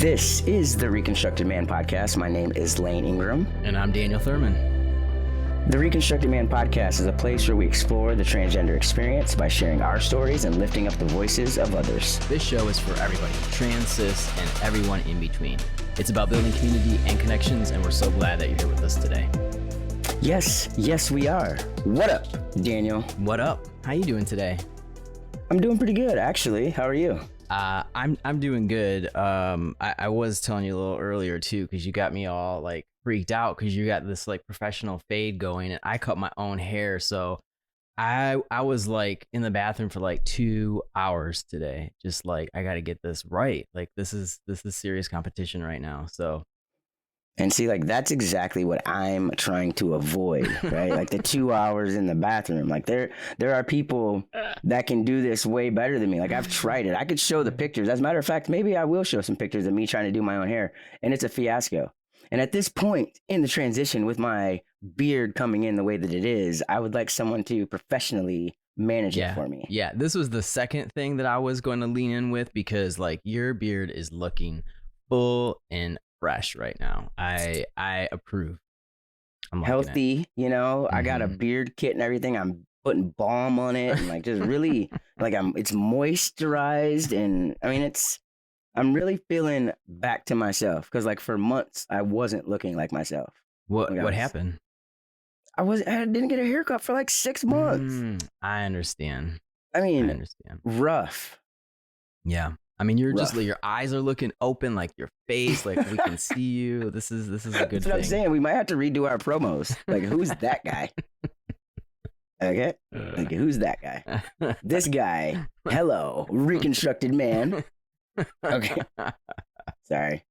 This is the Reconstructed Man podcast. My name is Layne Ingram. And I'm Daniel Thurman. The Reconstructed Man podcast is a place where we explore the transgender experience by sharing our stories and lifting up the voices of others. This show is for everybody, trans, cis, and everyone in between. It's about building community and connections, and we're so glad that you're here with us today. Yes, we are. What up, Daniel? What up? How you doing today? I'm doing pretty good, actually. How are you? I'm doing good. I was telling you a little earlier too, because you got me all like freaked out because you got this like professional fade going, and I cut my own hair, so I was like in the bathroom for like 2 hours today, just like I got to get this right. Like this is serious competition right now. So. And see, like, that's exactly what I'm trying to avoid, right? Like the 2 hours in the bathroom. Like there are people that can do this way better than me. Like I've tried it. I could show the pictures. As a matter of fact, maybe I will show some pictures of me trying to do my own hair, and it's a fiasco. And at this point in the transition with my beard coming in the way that it is, I would like someone to professionally manage it for me. Yeah, this was the second thing that I was going to lean in with, because like your beard is looking full and fresh right now. I approve. I'm healthy, you know. I got a beard kit and everything. I'm putting balm on it and like just really like it's moisturized, and I mean I'm really feeling back to myself, because like for months I wasn't looking like myself. What happened? I didn't get a haircut for like 6 months. I understand. I mean, rough. Yeah. I mean, you're just like, your eyes are looking open, like your face, like we can see you. This is a good thing. That's what I'm saying. We might have to redo our promos. Like, who's that guy? Okay. Like, who's that guy? This guy. Hello, Reconstructed Man. Okay. Sorry.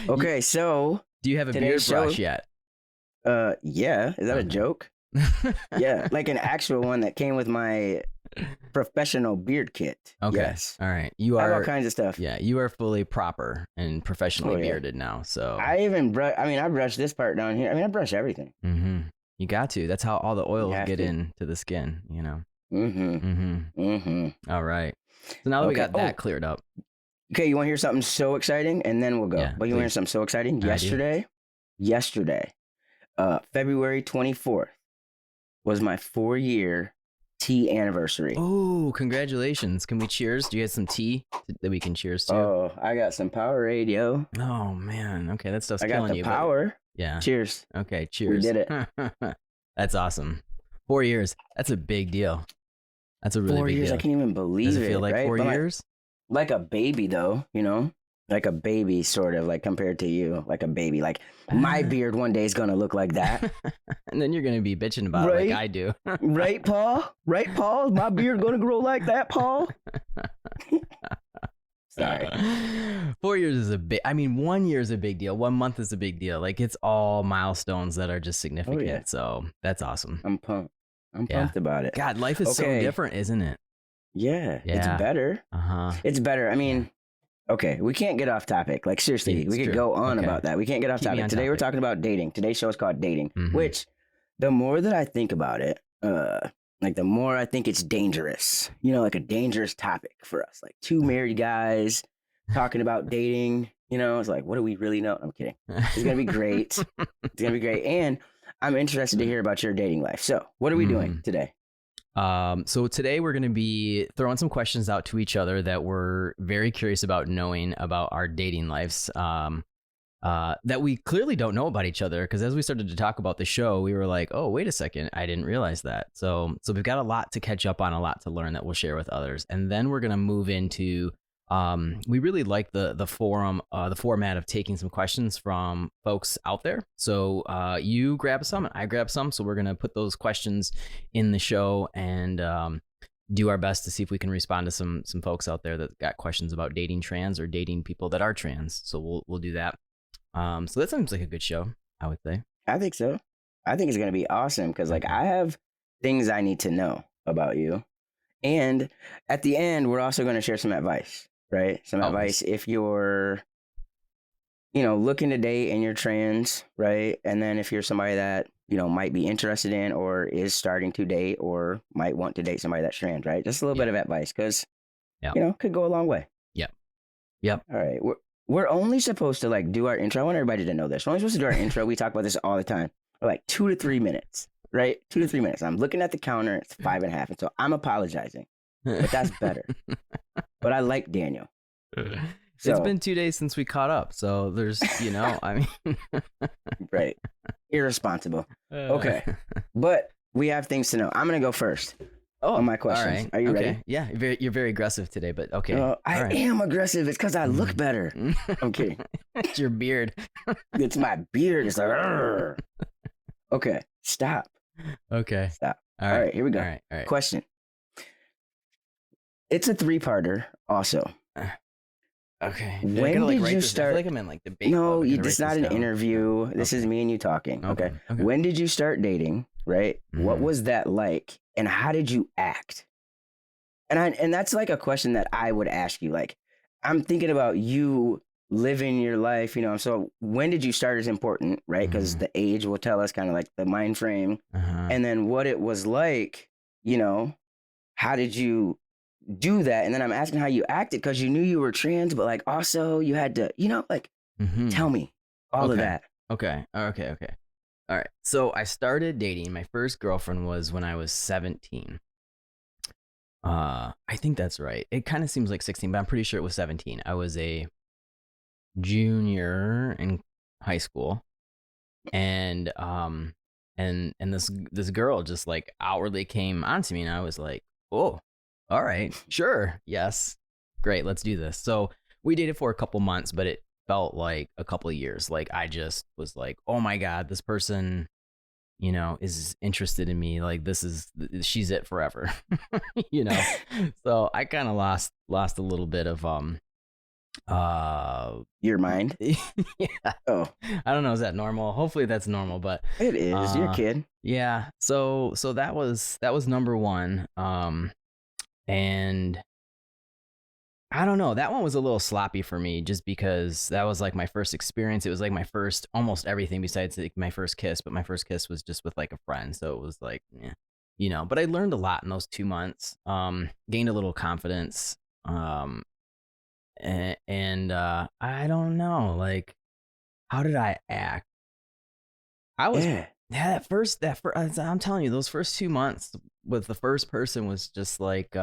Okay, so do you have a beard brush yet? Yeah. Is that a joke? Yeah, like an actual one that came with my professional beard kit. Okay. Yes. All right. I have all kinds of stuff. Yeah, you are fully proper and professionally bearded now. So I brushed this part down here. I mean, I brush everything. You got to. That's how all the oils get into the skin, you know. All right. So now that we got that cleared up. Okay, you want to hear something so exciting? And then we'll go. Yeah, but you want to hear something so exciting? Yesterday, February 24th was my 4-year tea anniversary. Oh, congratulations. Can we cheers? Do you have some tea that we can cheers to? Oh, I got some Powerade, yo. Oh, man. Okay, that stuff's killing you. I got the power. Yeah. Cheers. Okay, cheers. We did it. That's awesome. 4 years. That's a big deal. That's a really 4 big years. deal. I can't even believe it. Does it feel like right? 4 years? Like a baby, though, you know? Like a baby, sort of, like compared to you. Like a baby. Like my beard one day is going to look like that. And then you're going to be bitching about it like I do. Right, Paul? Right, Paul? Is my beard going to grow like that, Paul? Sorry. 4 years is 1 year is a big deal. 1 month is a big deal. Like it's all milestones that are just significant. Yeah. So that's awesome. I'm pumped. I'm pumped about it. God, life is so different, isn't it? Yeah. It's better. It's better. I mean, okay, we can't get off topic. Like seriously, we could go on about that. We can't get off topic. Today we're talking about dating. Today's show is called Dating, which the more that I think about it, like the more I think it's dangerous. You know, like a dangerous topic for us. Like two married guys talking about dating. You know, it's like, what do we really know? I'm kidding. It's gonna be great. It's gonna be great. And I'm interested to hear about your dating life. So what are we doing today? So today we're going to be throwing some questions out to each other that we're very curious about knowing about our dating lives, that we clearly don't know about each other. Because as we started to talk about the show, we were like, oh, wait a second, I didn't realize that. So we've got a lot to catch up on, a lot to learn that we'll share with others. And then we're going to move into, we really like the forum, the format of taking some questions from folks out there. So you grab some and I grab some. So we're going to put those questions in the show and do our best to see if we can respond to some folks out there that got questions about dating trans or dating people that are trans. So we'll do that. So that seems like a good show, I would say. I think so. I think it's going to be awesome because like I have things I need to know about you. And at the end, we're also going to share some advice. Right? Some advice if you're, you know, looking to date and you're trans, right? And then if you're somebody that, you know, might be interested in or is starting to date or might want to date somebody that's trans, right? Just a little bit of advice because, you know, could go a long way. Yep. All right. we're only supposed to like do our intro. I want everybody to know this. We're only supposed to do our intro. We talk about this all the time. For like 2 to 3 minutes, right? 2 to 3 minutes. I'm looking at the counter. It's 5.5. And so I'm apologizing, but that's better. But I like Daniel. So, it's been 2 days since we caught up. So there's, I mean. Right. Irresponsible. Okay. But we have things to know. I'm going to go first. On my questions. All right. Are you ready? Yeah. You're very aggressive today, but okay. I am aggressive. It's because I look better. I'm kidding. It's your beard. It's my beard. It's like, Arr. Okay. Stop. Okay. Stop. All right. Here we go. All right. Question. It's a 3-parter also. Okay. When did you start? I feel like I'm in like debate. No, it's not an interview. This is me and you talking. Okay. When did you start dating? Right. Mm-hmm. What was that like? And how did you act? And that's like a question that I would ask you. Like, I'm thinking about you living your life, so when did you start is important, right? Because the age will tell us kind of like the mind frame. And then what it was like, how did you do that? And then I'm asking how you acted because you knew you were trans, but like also you had to, tell me all of that. Okay. All right. So I started dating. My first girlfriend was when I was 17. I think that's right. It kind of seems like 16, but I'm pretty sure it was 17. I was a junior in high school, and this girl just like outwardly came onto me, and I was like, oh, all right, sure, yes, great, let's do this. So we dated for a couple months, but it felt like a couple of years. Like I just was like, oh my God, this person, is interested in me. Like she's it forever, So I kind of lost a little bit of, your mind. Yeah. Oh, I don't know. Is that normal? Hopefully that's normal, but it is. You're a kid. Yeah. So that was number one. And I don't know. That one was a little sloppy for me just because that was like my first experience. It was like my first almost everything besides like my first kiss, but my first kiss was just with like a friend. So it was like, but I learned a lot in those 2 months, gained a little confidence. And I don't know, like, how did I act? I was, I'm telling you, those first 2 months with the first person was just like,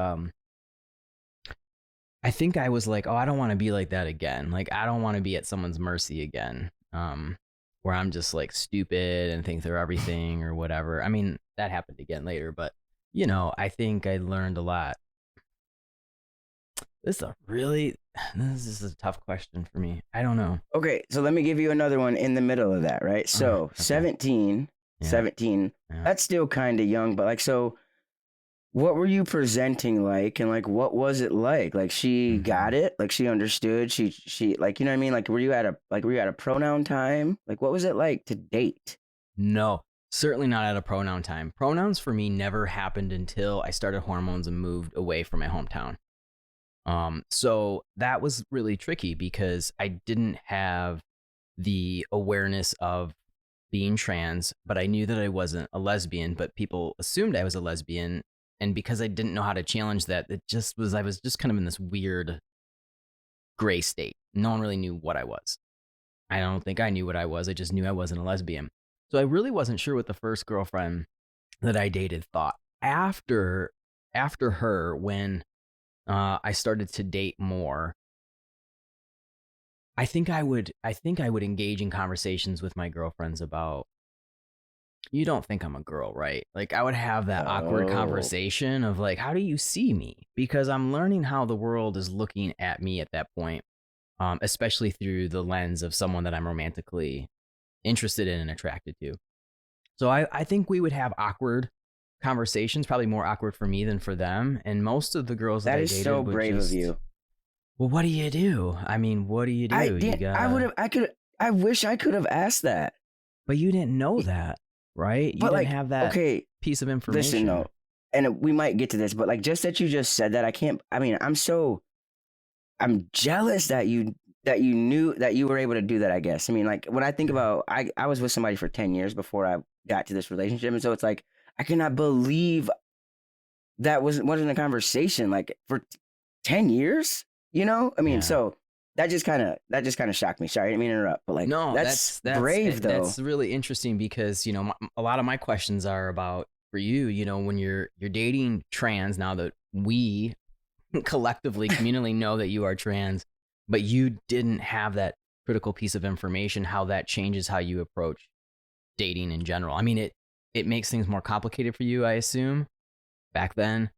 I think I was like, oh, I don't want to be like that again. Like, I don't want to be at someone's mercy again, where I'm just like stupid and think they're everything or whatever. I mean, that happened again later, but I think I learned a lot. This is a tough question for me. I don't know. Okay, so let me give you another one in the middle of that, right? So 17, that's still kind of young, but like, so what were you presenting like, and like, what was it like? Like she got it, like she understood, she like, you know what I mean? Like, were you at a pronoun time? Like, what was it like to date? No, certainly not at a pronoun time. Pronouns for me never happened until I started hormones and moved away from my hometown. So that was really tricky because I didn't have the awareness of being trans, but I knew that I wasn't a lesbian, but people assumed I was a lesbian. And because I didn't know how to challenge that, I was just kind of in this weird gray state. No one really knew what I was. I don't think I knew what I was. I just knew I wasn't a lesbian. So I really wasn't sure what the first girlfriend that I dated thought. After her, when I started to date more, I think I would engage in conversations with my girlfriends about, you don't think I'm a girl, right? Like I would have that awkward conversation of like, how do you see me? Because I'm learning how the world is looking at me at that point, especially through the lens of someone that I'm romantically interested in and attracted to. So I think we would have awkward conversations, probably more awkward for me than for them. And most of the girls that I dated, is so brave of you. Well, what do you do? I mean, what do you do? I wish I could have asked that. But you didn't know that, right? You didn't have that piece of information. Listen, no, and we might get to this, but like just that you just said that, I'm jealous that you knew that you were able to do that, I guess. I mean, like when I think about, I was with somebody for 10 years before I got to this relationship. And so it's like, I cannot believe that wasn't a conversation like for 10 years, I mean, so that just kind of shocked me. Sorry, I didn't mean to interrupt, but like, no, that's brave though. That's really interesting because, you know, a lot of my questions are about for you, you know, when you're dating trans, now that we collectively, communally know that you are trans, but you didn't have that critical piece of information, how that changes how you approach dating in general. I mean, it makes things more complicated for you, I assume, back then.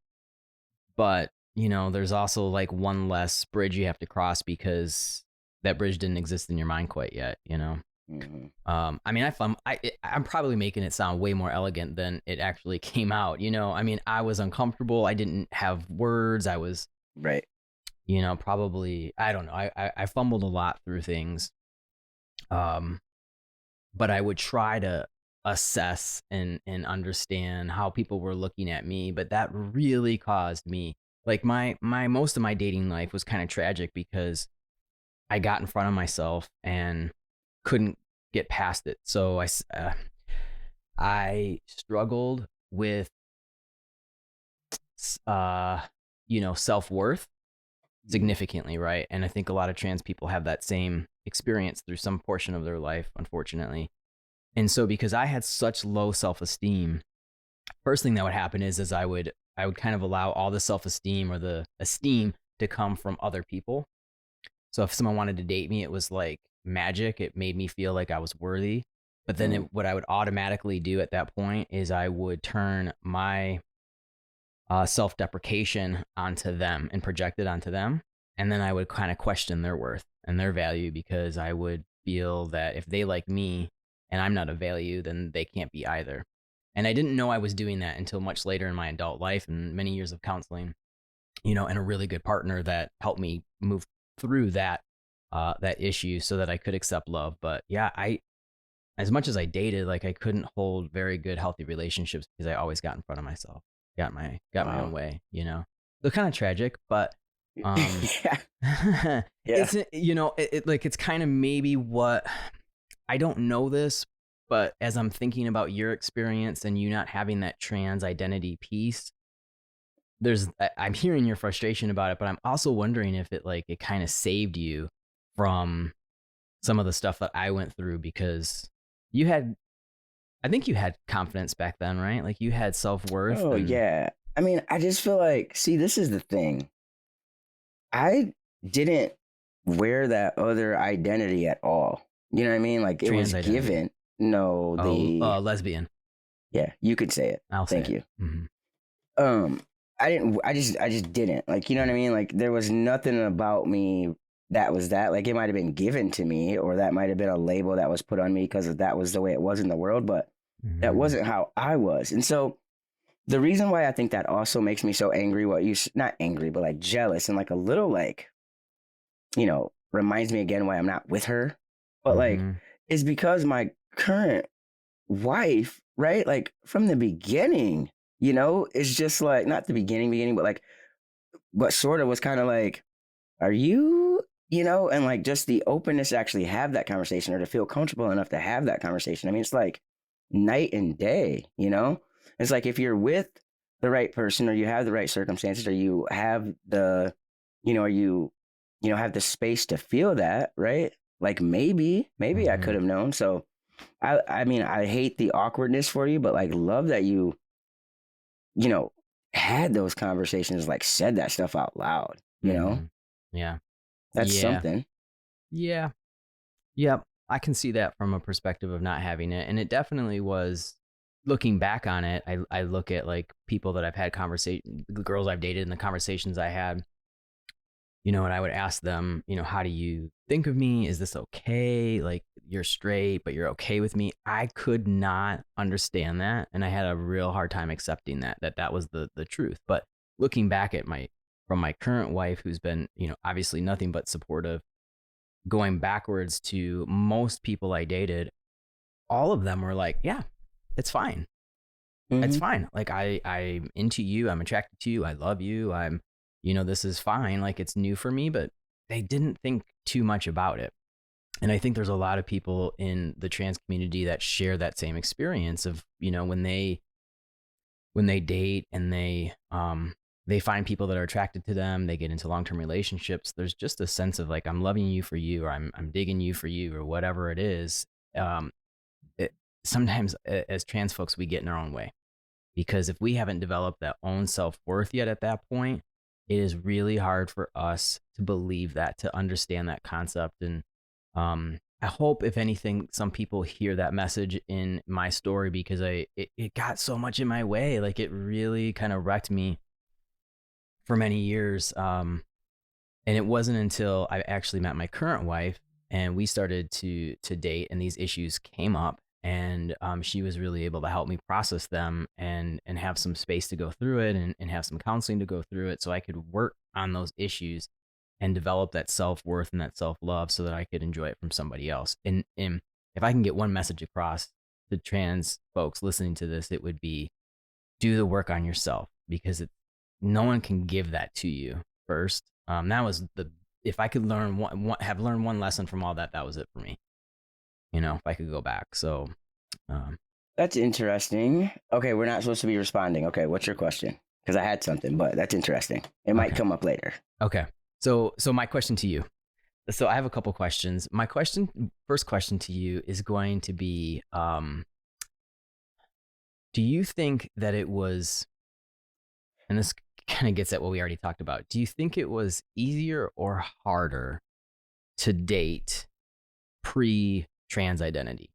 But, you know, there's also like one less bridge you have to cross because that bridge didn't exist in your mind quite yet, you know? Mm-hmm. I mean, I'm probably making it sound way more elegant than it actually came out, you know? I mean, I was uncomfortable. I didn't have words. I was, right. You know, probably, I don't know. I fumbled a lot through things. But I would try to assess and understand how people were looking at me. But that really caused me, like my most of my dating life was kind of tragic because I got in front of myself and couldn't get past it. So I struggled with, you know, self-worth significantly, right? And I think a lot of trans people have that same experience through some portion of their life, unfortunately. And so because I had such low self-esteem, first thing that would happen is I would kind of allow all the self-esteem or the esteem to come from other people. So if someone wanted to date me, it was like magic. It made me feel like I was worthy. But then what I would automatically do at that point is I would turn my self-deprecation onto them and project it onto them. And then I would kind of question their worth and their value because I would feel that if they like me and I'm not of value, then they can't be either. And I didn't know I was doing that until much later in my adult life and many years of counseling, you know, and a really good partner that helped me move through that issue so that I could accept love. But yeah, as much as I dated, like I couldn't hold very good, healthy relationships because I always got in front of myself. Got my own way, you know. So kind of tragic, but yeah. It's, you know, it's kind of maybe what, I don't know this, but as I'm thinking about your experience and you not having that trans identity piece, I'm hearing your frustration about it, but I'm also wondering if it kind of saved you from some of the stuff that I went through because I think you had confidence back then, right? Like you had self-worth. Oh, yeah. I mean, I just feel like, see, this is the thing. I didn't wear that other identity at all. You know what I mean? Like it was given. No, lesbian. Yeah, you could say it. Thank you. Mm-hmm. I just didn't. Like, you know what I mean? Like there was nothing about me that was that. Like it might have been given to me or that might have been a label that was put on me because that was the way it was in the world, but that wasn't how I was. And so the reason why I think that also makes me so angry, not angry, but like jealous and like a little like, you know, reminds me again why I'm not with her, but like, is because my current wife, right? Like from the beginning, you know, it's just like, not the beginning, but like, but sort of was kind of like, are you, you know, and like just the openness to actually have that conversation or to feel comfortable enough to have that conversation. I mean, it's like night and day, you know? It's like if you're with the right person or you have the right circumstances or you have the, you know, or you know, have the space to feel that, right? Like maybe I could have known. So I mean, I hate the awkwardness for you, but like love that you know, had those conversations, like said that stuff out loud, you know? Yeah. That's something. Yeah. Yep. I can see that from a perspective of not having it. And it definitely was, looking back on it, I look at like people that I've had the girls I've dated and the conversations I had, you know, and I would ask them, you know, how do you think of me? Is this okay? Like you're straight, but you're okay with me. I could not understand that. And I had a real hard time accepting that was the truth. But looking back at from my current wife, who's been, you know, obviously nothing but supportive, going backwards to most people I dated, all of them were like, yeah, it's fine. It's fine. Like I'm into you. I'm attracted to you. I love you. You know, this is fine. Like it's new for me, but they didn't think too much about it. And I think there's a lot of people in the trans community that share that same experience of, you know, when they date and they they find people that are attracted to them. They get into long-term relationships. There's just a sense of like, I'm loving you for you, or I'm digging you for you, or whatever it is. Um, Sometimes as trans folks, we get in our own way, because if we haven't developed that own self-worth yet at that point, it is really hard for us to believe that, to understand that concept. And I hope, if anything, some people hear that message in my story, because it got so much in my way. Like, it really kind of wrecked me for many years. And it wasn't until I actually met my current wife and we started to date, and these issues came up, and she was really able to help me process them and have some space to go through it, and have some counseling to go through it, so I could work on those issues and develop that self-worth and that self-love, so that I could enjoy it from somebody else. And if I can get one message across to trans folks listening to this, it would be, do the work on yourself, because no one can give that to you first. That was if I could learn have learned one lesson from all that, that was it for me. If I could go back. So that's interesting. Okay, we're not supposed to be responding. Okay, what's your question? Because I had something, but that's interesting. It might come up later. Okay. So my question to you. So I have a couple questions. My first question to you is going to be, do you think that it was, and this kind of gets at what we already talked about, do you think it was easier or harder to date pre-trans identity?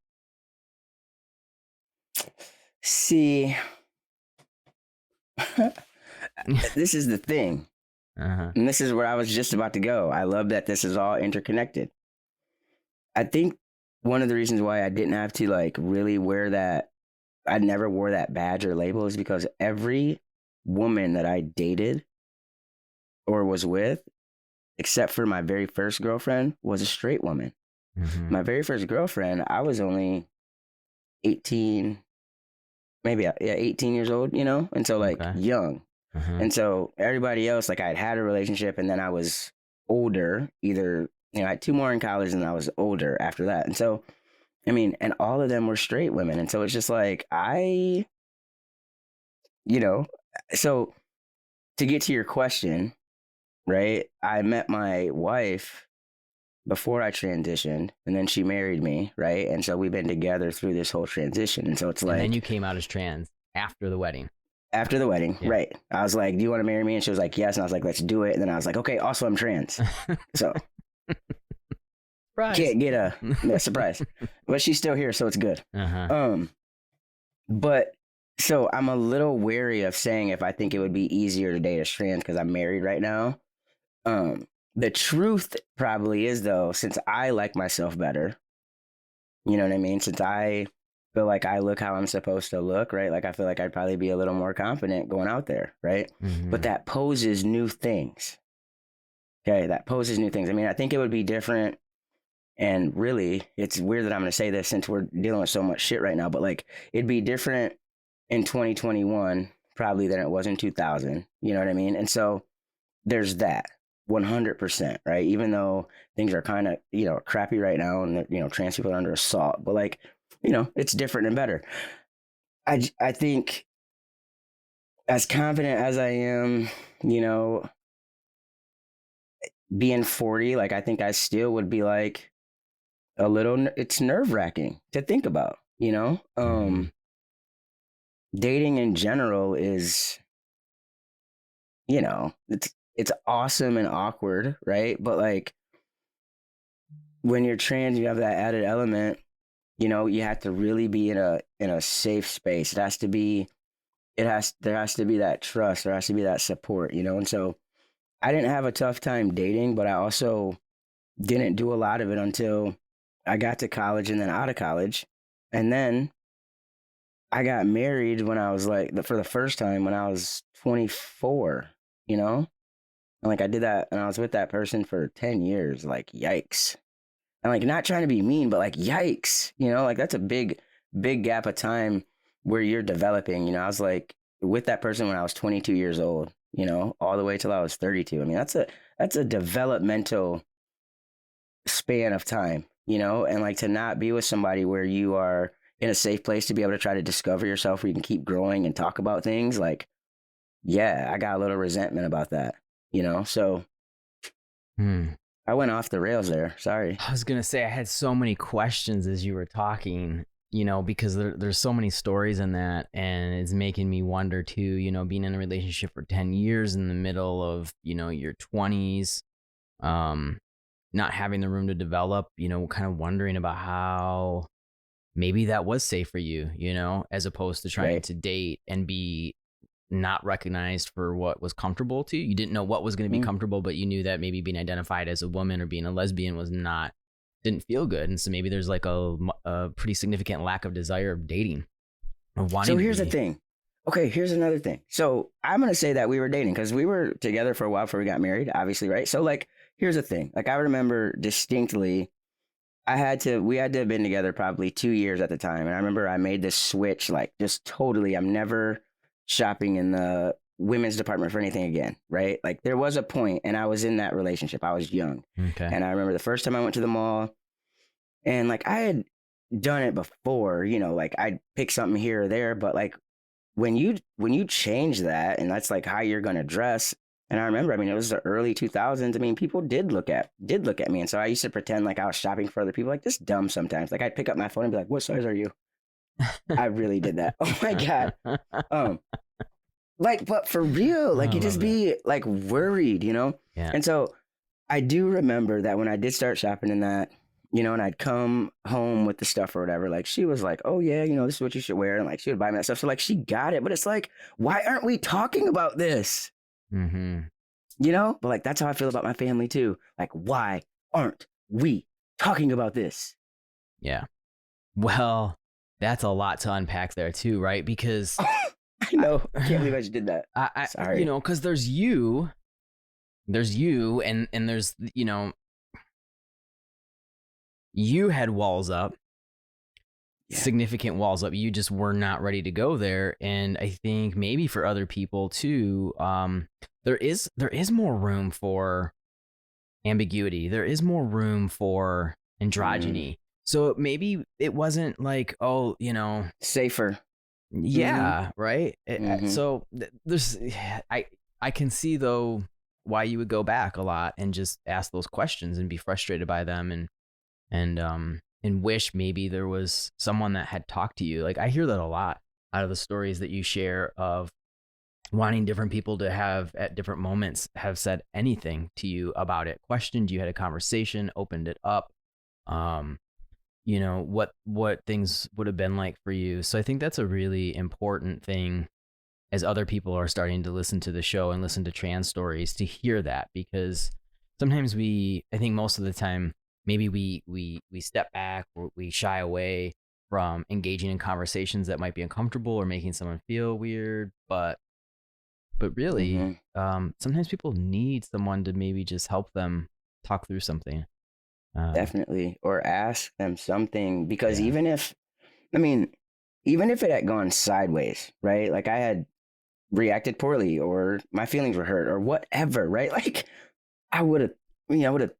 See, this is the thing. And this is where I was just about to go. I love that this is all interconnected. I think one of the reasons why I didn't have to like really wear that, I never wore that badge or label, is because every woman that I dated or was with, except for my very first girlfriend, was a straight woman. Mm-hmm. My very first girlfriend, I was only 18, maybe 18 years old, and so like young. And so everybody else, like, I had a relationship, and then I was older, either, I had 2 more in college, and I was older after that. And so, and all of them were straight women. And so it's just like, so to get to your question, right? I met my wife before I transitioned, and then she married me, right? And so we've been together through this whole transition. And so it's like, and then you came out as trans after the wedding. After the wedding, yeah. Right. I was like, do you want to marry me? And she was like, yes. And I was like, let's do it. And then I was like, okay, also I'm trans. So surprise. Can't get a surprise. But she's still here, so it's good. But so I'm a little wary of saying if I think it would be easier to date as trans because I'm married right now. The truth probably is, though, since I like myself better, you know what I mean? Since I feel like I look how I'm supposed to look, right? Like, I feel like I'd probably be a little more confident going out there, right? Mm-hmm. But that poses new things. Okay, that poses new things. I think it would be different. And really, it's weird that I'm going to say this since we're dealing with so much shit right now, but like, it'd be different in 2021 probably than it was in 2000. You know what I mean? And so there's that 100%, right? Even though things are kind of, crappy right now, and, trans people are under assault, but like, it's different and better. I think as confident as I am, being 40, like, I think I still would be like a little, it's nerve wracking to think about, dating in general is, it's awesome and awkward, right? But like, when you're trans, you have that added element. You have to really be in a safe space. There has to be that trust. There has to be that support, And so I didn't have a tough time dating, but I also didn't do a lot of it until I got to college and then out of college. And then I got married when I was for the first time when I was 24, And like, I did that, and I was with that person for 10 years, like, yikes. And like, not trying to be mean, but like, yikes, like, that's a big, big gap of time where you're developing. I was like with that person when I was 22 years old, all the way till I was 32. That's a developmental span of time, and like, to not be with somebody where you are in a safe place to be able to try to discover yourself, where you can keep growing and talk about things, like, yeah, I got a little resentment about that, you know? So I went off the rails there. Sorry. I was going to say I had so many questions as you were talking, you know, because there's so many stories in that, and it's making me wonder too, you know, being in a relationship for 10 years in the middle of, you know, your 20s, not having the room to develop, you know, kind of wondering about how maybe that was safe for you, you know, as opposed to trying to date and be not recognized for what was comfortable to you. You didn't know what was going to be comfortable, but you knew that maybe being identified as a woman or being a lesbian didn't feel good. And so maybe there's like a pretty significant lack of desire of dating or wanting. So here's the thing. Okay, here's another thing. So I'm going to say that we were dating because we were together for a while before we got married, obviously, right? So like, here's the thing. Like I remember distinctly, we had to have been together probably 2 years at the time. And I remember I made this switch, like just totally, I'm never shopping in the women's department for anything again, right? Like there was a point and I was in that relationship. I was young. Okay. And I remember the first time I went to the mall and like I had done it before, you know, like I'd pick something here or there, but like when you change that and that's like how you're going to dress. And I remember, I mean, it was the early 2000s. I mean, people did look at me. And so I used to pretend like I was shopping for other people, like just dumb sometimes. Like I'd pick up my phone and be like, what size are you? I really did that. Oh my God. Like, but for real, like you just be like worried, you know? Yeah. And so I do remember that when I did start shopping in that, you know, and I'd come home with the stuff or whatever, like she was like, oh yeah, you know, this is what you should wear. And like, she would buy me that stuff. So like, she got it, but it's like, why aren't we talking about this? Mm-hmm. You know, but like, that's how I feel about my family too. Like, why aren't we talking about this? Yeah. Well, that's a lot to unpack there too, right? Because I know, I can't believe I just did that. Sorry. You know, because there's you and there's, you know, you had walls up, significant walls up. You just were not ready to go there. And I think maybe for other people too, there is more room for ambiguity. There is more room for androgyny. So maybe it wasn't like, oh, you know, safer. Yeah. Right. So there's, I can see though why you would go back a lot and just ask those questions and be frustrated by them and wish maybe there was someone that had talked to you. Like I hear that a lot out of the stories that you share of wanting different people to have at different moments have said anything to you about it, questioned you, had a conversation, opened it up. You know, what things would have been like for you. So I think that's a really important thing as other people are starting to listen to the show and listen to trans stories, to hear that, because sometimes I think most of the time, maybe we step back or we shy away from engaging in conversations that might be uncomfortable or making someone feel weird. But really, sometimes people need someone to maybe just help them talk through something. Definitely. Or ask them something, because even if it had gone sideways, right? Like I had reacted poorly or my feelings were hurt or whatever, right? Like I would have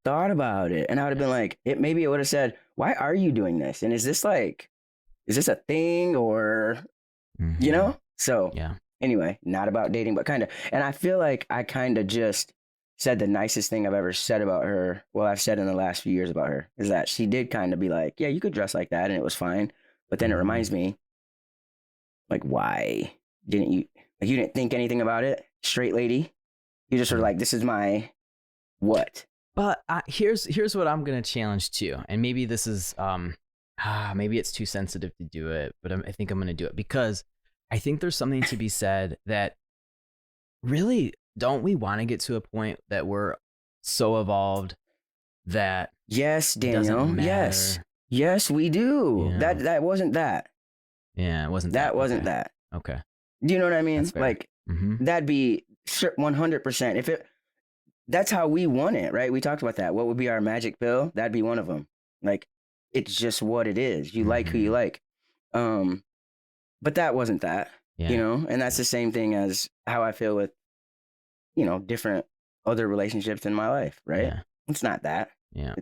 thought about it and I would have been like, maybe it would have said, why are you doing this? And is this a thing or, you know? So anyway, not about dating, but kind of. And I feel like I kind of just said the nicest thing I've ever said about her. Well, I've said in the last few years about her is that she did kind of be like, yeah, you could dress like that and it was fine. But then it reminds me, like, why didn't you, like, you didn't think anything about it? Straight lady. You just sort of like, this is my what? But here's what I'm going to challenge too. And maybe this is, maybe it's too sensitive to do it, but I think I'm going to do it because I think there's something to be said that really, don't we want to get to a point that we're so evolved that yes, Daniel, yes, we do. Yeah. That wasn't that. Yeah, it wasn't that. That wasn't that. Okay. Do you know what I mean? Like that'd be 100%. That's how we want it, right? We talked about that. What would be our magic pill? That'd be one of them. Like, it's just what it is. You like who you like. But that wasn't that, you know? And that's the same thing as how I feel with, you know, different other relationships in my life, right? Yeah. It's not that. Yeah.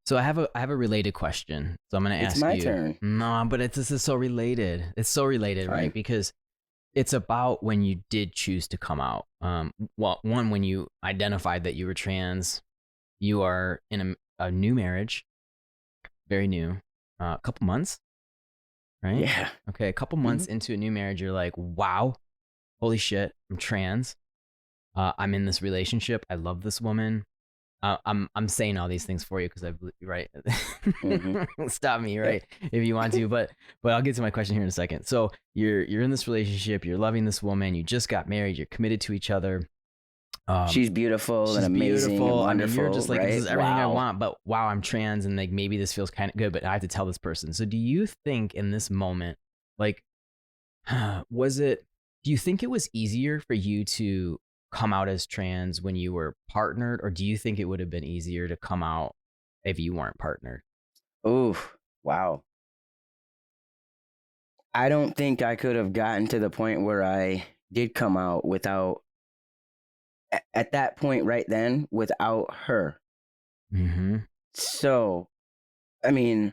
So I have a related question. So I'm going to ask you. It's my turn. No, but this is so related. It's so related, right? Because it's about when you did choose to come out. Well, one, when you identified that you were trans, you are in a new marriage, very new, a couple months, right? Yeah. Okay, a couple months into a new marriage, you're like, wow, holy shit, I'm trans. I'm in this relationship. I love this woman. I'm saying all these things for you because I believe, right? Stop me, right? If you want to, but I'll get to my question here in a second. So you're in this relationship, you're loving this woman, you just got married, you're committed to each other. She's beautiful and amazing, beautiful. And wonderful. I mean, you're just like, right? This is everything I want, but wow, I'm trans, and like maybe this feels kind of good, but I have to tell this person. So do you think in this moment, like, do you think it was easier for you to come out as trans when you were partnered, or do you think it would have been easier to come out if you weren't partnered? Oh, wow. I don't think I could have gotten to the point where I did come out without, at that point right then, without her. So, I mean,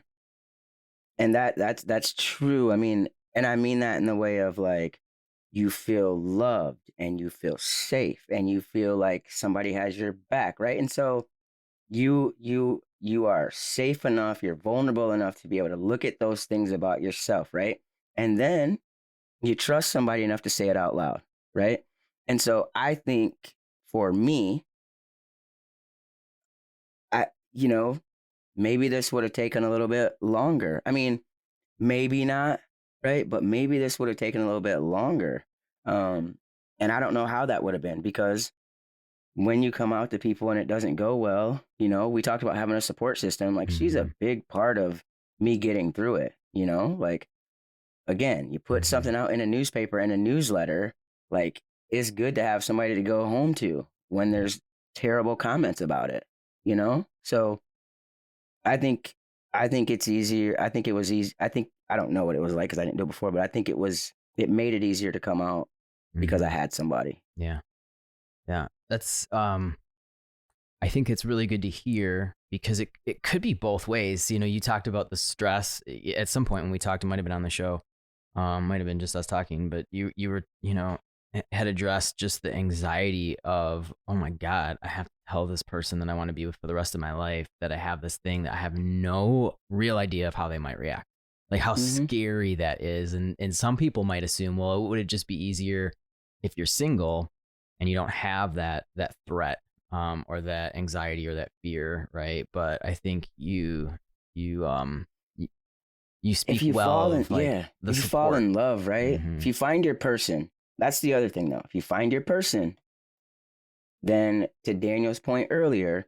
and that's true. I mean, and I mean that in the way of like, you feel loved and you feel safe and you feel like somebody has your back, right? And so you are safe enough, you're vulnerable enough to be able to look at those things about yourself, right? And then you trust somebody enough to say it out loud, right? And so I think for me, maybe this would have taken a little bit longer. I mean, maybe not, right? But maybe this would have taken a little bit longer. And I don't know how that would have been, because when you come out to people and it doesn't go well, we talked about having a support system. Like, she's a big part of me getting through it, like, again, you put something out in a newspaper and a newsletter, like, it's good to have somebody to go home to when there's terrible comments about it, So I think it's easier. I think it was easy. I don't know what it was like because I didn't do it before, but I think it made it easier to come out because I had somebody. Yeah. That's, I think it's really good to hear, because it could be both ways. You talked about the stress at some point when we talked, it might've been on the show. Might've been just us talking, but you were, had addressed just the anxiety of, oh my God, I have to tell this person that I want to be with for the rest of my life that I have this thing that I have no real idea of how they might react. Like how scary that is. And some people might assume, well, would it just be easier if you're single and you don't have that threat, or that anxiety or that fear, right? But I think you speak if you well fall in, of, like, if you fall in love, right? If you find your person, that's the other thing though. If you find your person, then to Daniel's point earlier,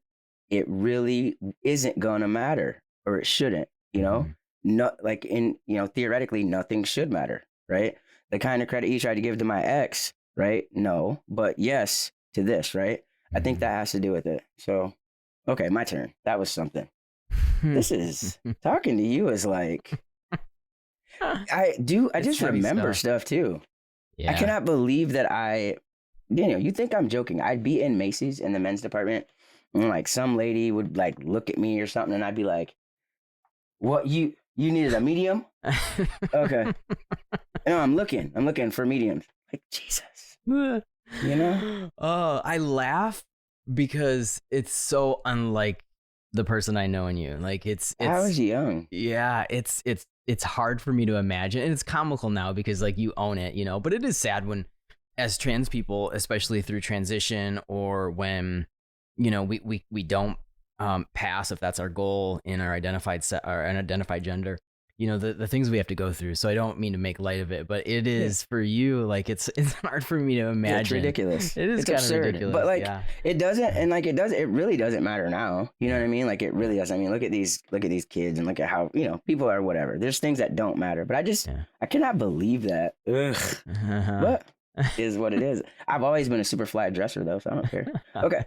it really isn't gonna matter, or it shouldn't, Not like theoretically nothing should matter, right? The kind of credit you tried to give to my ex, right? No, but yes to this, right? I think that has to do with it. So, okay, my turn. That was something. This is talking to you is like, I just remember stuff too. Yeah. I cannot believe that Daniel, you think I'm joking? I'd be in Macy's in the men's department, and like some lady would like look at me or something, and I'd be like, what, you needed a medium? Okay. No, I'm looking for mediums. Like, Jesus. Oh, I laugh because it's so unlike the person I know in you. Like, it's I was young. Yeah, it's hard for me to imagine, and it's comical now because like you own it, but it is sad when, as trans people, especially through transition, or when we don't pass, if that's our goal in our identified gender, the things we have to go through. So I don't mean to make light of it, but it is for you, like it's hard for me to imagine. It's ridiculous. It's kind of ridiculous. But like it doesn't, and like it really doesn't matter now. You know what I mean? Like it really does. I mean, look at these kids and look at how, people are whatever. There's things that don't matter, but I cannot believe that. Ugh. But is what it is. I've always been a super fly dresser though, so I don't care. Okay.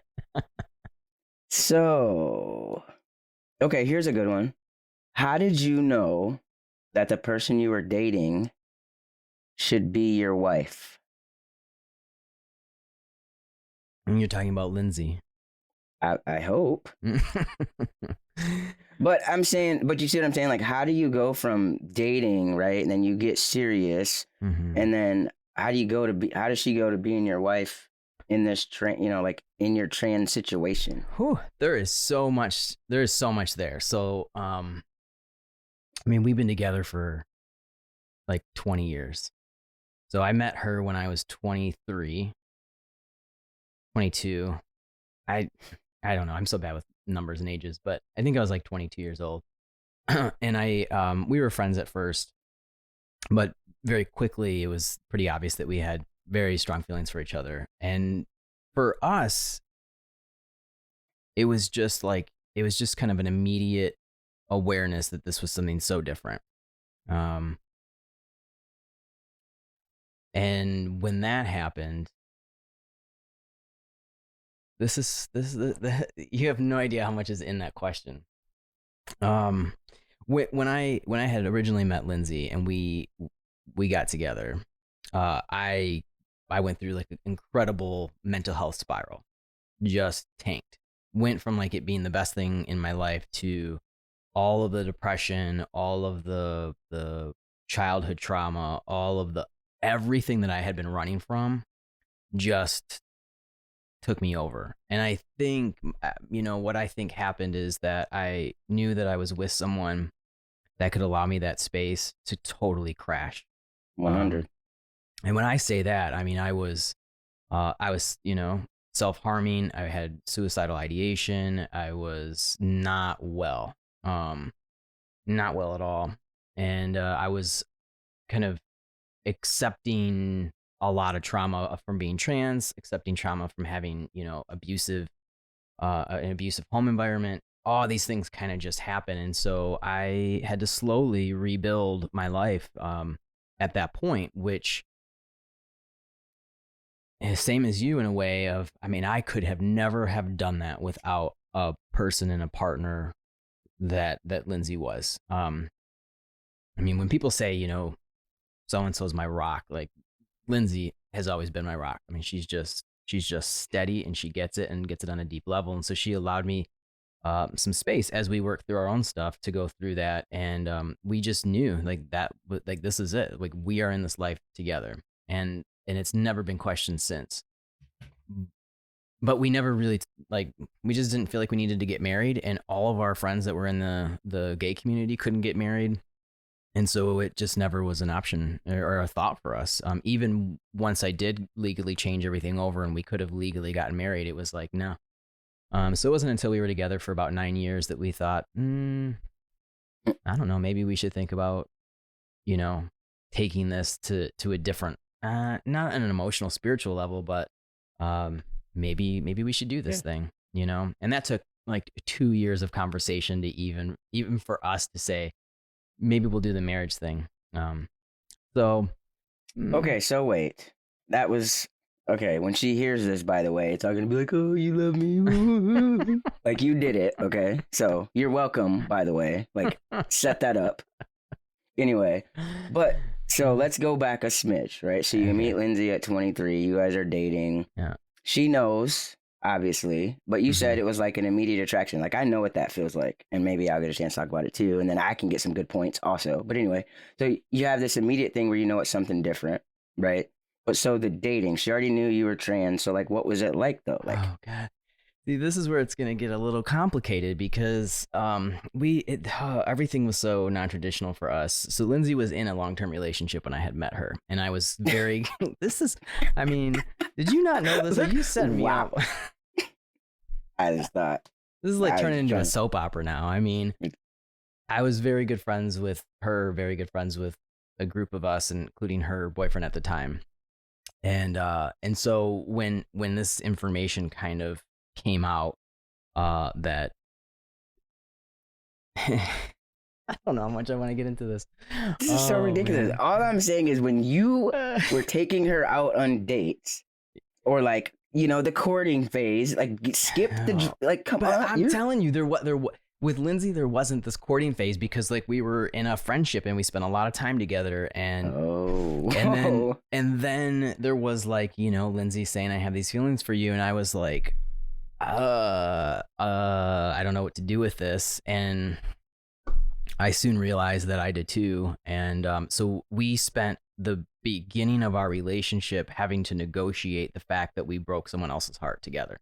So, okay, here's a good one. How did you know that the person you were dating should be your wife? And you're talking about Lindsay. I hope. But you see what I'm saying? Like, how do you go from dating, right? And then you get serious. And then how does she go to being your wife in this like in your trans situation? Whew, there is so much there. So, I mean, we've been together for like 20 years. So I met her when I was 23, 22. I don't know. I'm so bad with numbers and ages, but I think I was like 22 years old. And we were friends at first, but very quickly it was pretty obvious that we had very strong feelings for each other. And for us, it was just kind of an immediate awareness that this was something so different. And when that happened, this is you have no idea how much is in that question. When I had originally met Lindsay and we got together, I went through like an incredible mental health spiral, just tanked. Went from like it being the best thing in my life to all of the depression, all of the childhood trauma, all of everything that I had been running from just took me over. And I think, what I think happened is that I knew that I was with someone that could allow me that space to totally crash. 100. And when I say that, I mean, I was, self-harming. I had suicidal ideation. I was not well at all. And I was kind of accepting a lot of trauma from being trans, accepting trauma from having, an abusive home environment. All these things kind of just happen. And so I had to slowly rebuild my life at that point, which is same as you in a way of, I mean, I could have never have done that without a person and a partner that Lindsay was. I mean, when people say, so-and-so's my rock, like Lindsay has always been my rock. I mean, she's just steady and she gets it on a deep level. And so she allowed me some space as we work through our own stuff to go through that. And we just knew like this is it. Like we are in this life together, and it's never been questioned since. But we never really we just didn't feel like we needed to get married, and all of our friends that were in the gay community couldn't get married. And so it just never was an option or a thought for us. Even once I did legally change everything over and we could have legally gotten married, it was like, no. So it wasn't until we were together for about 9 years that we thought, I don't know, maybe we should think about, taking this to a different, not on an emotional, spiritual level, but maybe we should do this thing, And that took like 2 years of conversation to even for us to say, maybe we'll do the marriage thing. Okay, so wait. That was okay. When she hears this, by the way, it's all gonna be like, "Oh, you love me," like you did it. Okay, so you're welcome. By the way, like set that up. Anyway, but so let's go back a smidge, right? So you meet Lindsay at 23. You guys are dating. Yeah. She knows, obviously, but you said it was like an immediate attraction. Like, I know what that feels like, and maybe I'll get a chance to talk about it too, and then I can get some good points also. But anyway, so you have this immediate thing where you know it's something different, right? But so the dating, she already knew you were trans, so like, what was it like though? Like, oh God, see, this is where it's gonna get a little complicated because everything was so non-traditional for us. So Lindsay was in a long-term relationship when I had met her, and I was very. I mean, did you not know this? Like, you set me up. I just thought this is like turning into a soap opera now. I mean, I was very good friends with her, very good friends with a group of us, including her boyfriend at the time. And so when this information kind of came out, that I don't know how much I want to get into this. This is so ridiculous. Man. All I'm saying is when you were taking her out on dates, or like, the courting phase, like skip come on. I'm telling you, there with Lindsay, there wasn't this courting phase because like we were in a friendship and we spent a lot of time together, and then there was like, Lindsay saying, I have these feelings for you, and I was like, I don't know what to do with this, and I soon realized that I did too. And so we spent the beginning of our relationship having to negotiate the fact that we broke someone else's heart together.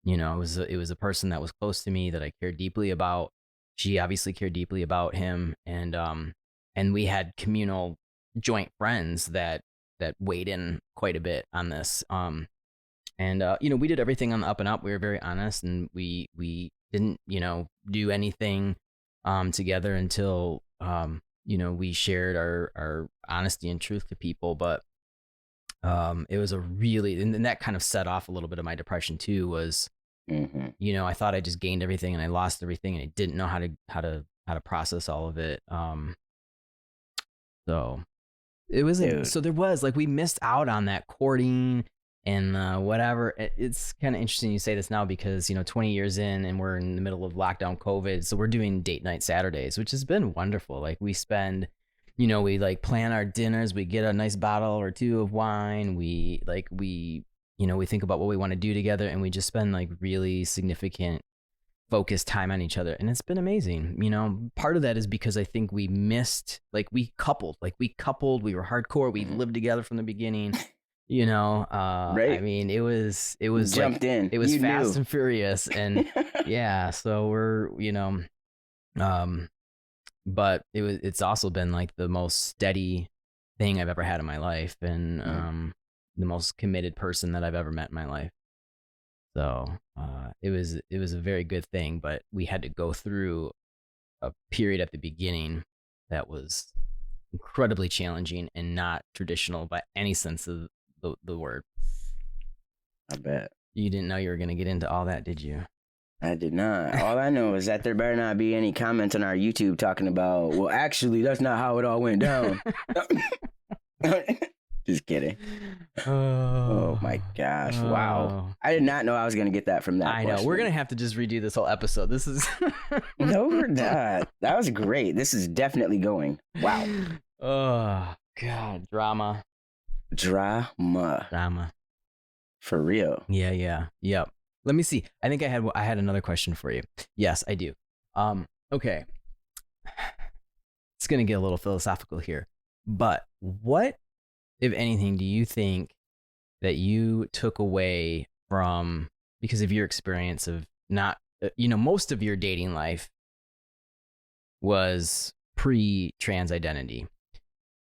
You know, it was a person that was close to me that I cared deeply about. She obviously cared deeply about him, and we had communal joint friends that weighed in quite a bit on this. You know, we did everything on the up and up. We were very honest, and we didn't, you know, do anything together until you know, we shared our honesty and truth to people. But it was a really, and that kind of set off a little bit of my depression too, was you know, I thought I just gained everything and I lost everything, and I didn't know how to process all of it. So it was so there was like, we missed out on that courting and whatever. It's kind of interesting you say this now, because, you know, 20 years in and we're in the middle of lockdown COVID, so we're doing date night Saturdays, which has been wonderful. Like, we spend, you know, we like plan our dinners, we get a nice bottle or two of wine, we you know, we think about what we want to do together, and we just spend like really significant focused time on each other, and it's been amazing. You know, part of that is because I think we missed, like, we coupled, we were hardcore, we lived together from the beginning. You know, right. I mean, it was jumped in. It was you fast knew. and furious, and yeah. So we're, you know, but it's also been like the most steady thing I've ever had in my life, and the most committed person that I've ever met in my life. So it was a very good thing, but we had to go through a period at the beginning that was incredibly challenging and not traditional by any sense of the word. I bet. You didn't know you were going to get into all that, did you? I did not. All I know is that there better not be any comments on our YouTube talking about, well, actually, that's not how it all went down. Just kidding. Oh my gosh. Wow. I did not know I was going to get that from that. I know. We're going to have to just redo this whole episode. This is... No, we're not. That was great. This is definitely going. Wow. Oh, God. Drama. For real. Yeah. Yep. Let me see. I think I had another question for you. Yes, I do. Okay. It's going to get a little philosophical here. But what, if anything, do you think that you took away from, because of your experience of not, you know, most of your dating life was pre-trans identity.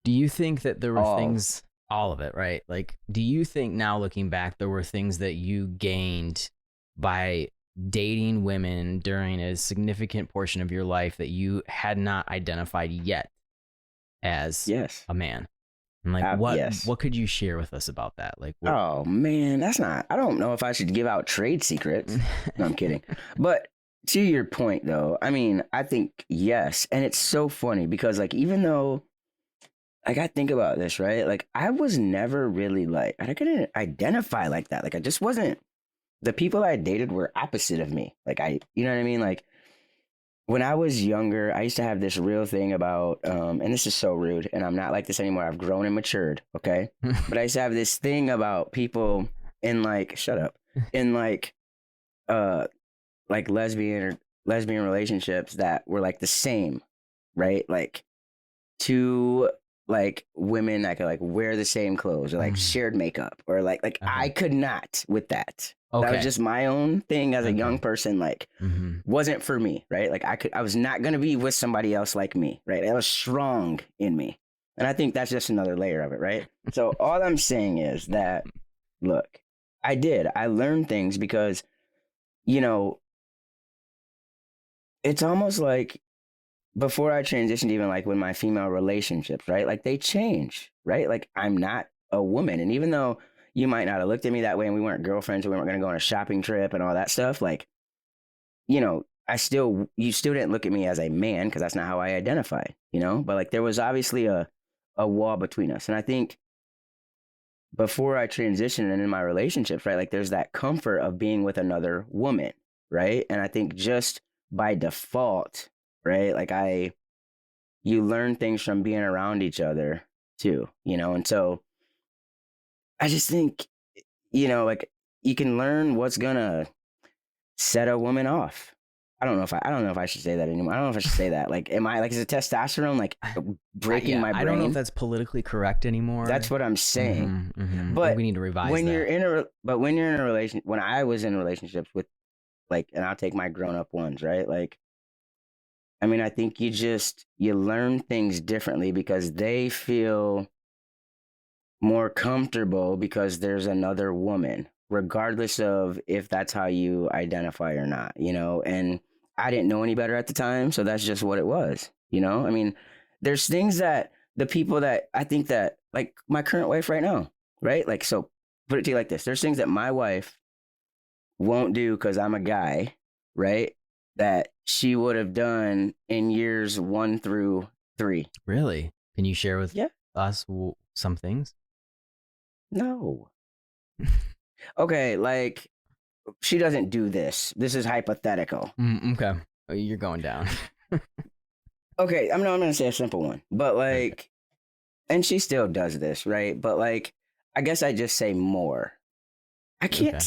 Do you think that there were things, all of it, right? Like, do you think now looking back, there were things that you gained by dating women during a significant portion of your life that you had not identified yet as a man? And like, what could you share with us about that? Like, what? Oh man, I don't know if I should give out trade secrets. No, I'm kidding. But to your point though, I mean, I think yes. And it's so funny because like, even though like I think about this, right? Like I was never really like, I couldn't identify like that. Like I just wasn't, the people I dated were opposite of me. Like you know what I mean? Like when I was younger, I used to have this real thing about, and this is so rude, and I'm not like this anymore. I've grown and matured, okay? But I used to have this thing about people in like, shut up, in like lesbian relationships that were like the same, right? Like two like women that could like wear the same clothes or like shared makeup or like I could not with that. Okay. That was just my own thing as a young person, like wasn't for me, right? Like I was not going to be with somebody else like me, right? That was strong in me. And I think that's just another layer of it, right? So all I'm saying is that, look, I learned things because, you know, it's almost like before I transitioned, even like with my female relationships, right? Like they change, right? Like I'm not a woman. And even though you might not have looked at me that way and we weren't girlfriends and we weren't going to go on a shopping trip and all that stuff, like, you know, you still didn't look at me as a man because that's not how I identify, you know? But like there was obviously a wall between us. And I think before I transitioned and in my relationships, right, like there's that comfort of being with another woman, right? And I think just by default, right, like you learn things from being around each other too, you know? And so I just think, you know, like you can learn what's gonna set a woman off, I don't know if I should say that anymore. I don't know if I should say that. Like, am I like, is it testosterone like breaking my brain? I don't know if that's politically correct anymore. That's what I'm saying. But we need to revise when that. when you're in a relation, when I was in relationships with, like, and I'll take my grown up ones, right? Like, I mean, I think you learn things differently because they feel more comfortable because there's another woman, regardless of if that's how you identify or not, you know? And I didn't know any better at the time, so that's just what it was, you know? I mean, there's things that the people that I think that, like my current wife right now, right? Like, so put it to you like this. There's things that my wife won't do because I'm a guy, right? That she would have done in years 1 through 3. Really? Can you share with us some things? No. Okay, like, she doesn't do this. This is hypothetical. Okay. You're going down. Okay, I'm going to say a simple one. But, like, and she still does this, right? But, like, I guess I just say more. I can't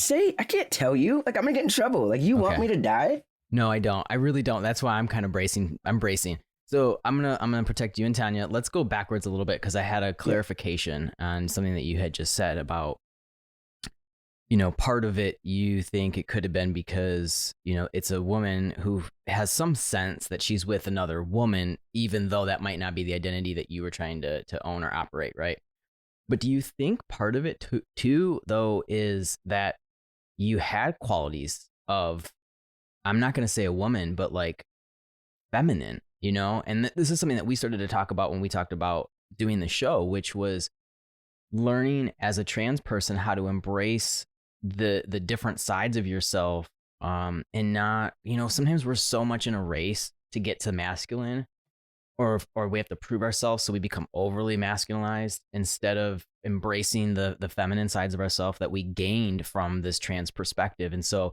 tell you. Like, I'm going to get in trouble. Like, you want me to die? No, I don't. I really don't. That's why I'm kind of bracing. I'm bracing. So I'm gonna protect you and Tanya. Let's go backwards a little bit because I had a clarification on something that you had just said about, you know, part of it you think it could have been because, you know, it's a woman who has some sense that she's with another woman, even though that might not be the identity that you were trying to own or operate, right? But do you think part of it too, though, is that you had qualities of, I'm not going to say a woman, but like feminine, you know? And this is something that we started to talk about when we talked about doing the show, which was learning as a trans person how to embrace the different sides of yourself, and not, you know, sometimes we're so much in a race to get to masculine, or we have to prove ourselves, so we become overly masculinized instead of embracing the feminine sides of ourselves that we gained from this trans perspective. And so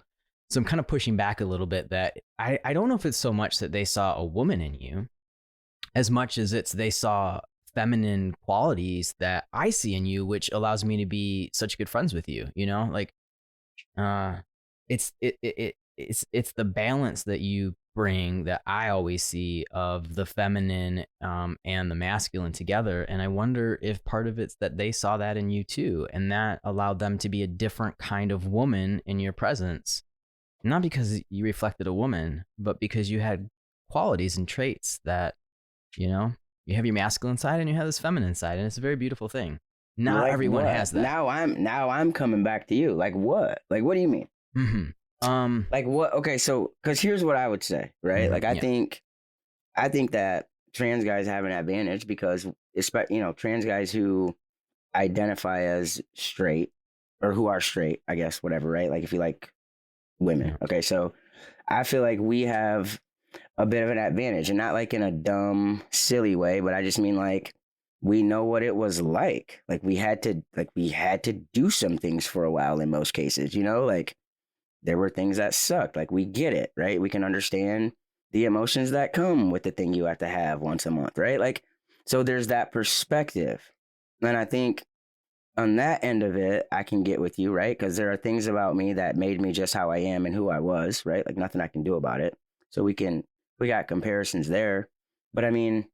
I'm kind of pushing back a little bit that I don't know if it's so much that they saw a woman in you as much as it's they saw feminine qualities that I see in you, which allows me to be such good friends with you, you know? Like, it's the balance that you bring that I always see of the feminine and the masculine together. And I wonder if part of it's that they saw that in you too, and that allowed them to be a different kind of woman in your presence. Not because you reflected a woman, but because you had qualities and traits that, you know, you have your masculine side and you have this feminine side, and it's a very beautiful thing. Not like everyone has that. Now I'm coming back to you. Like what? Like, what do you mean? Like what? Okay, so because here's what I would say, right? Like I think that trans guys have an advantage because, you know, trans guys who identify as straight or who are straight, I guess, whatever, right? Like if you like women. Okay, so I feel like we have a bit of an advantage, and not like in a dumb, silly way, but I just mean like we know what it was like. Like we had to do some things for a while in most cases, you know, like there were things that sucked. Like we get it, right? We can understand the emotions that come with the thing you have to have once a month, right? Like, so there's that perspective. And I think on that end of it, I can get with you, right? Because there are things about me that made me just how I am and who I was, right? Like nothing I can do about it. So we got comparisons there. But I mean,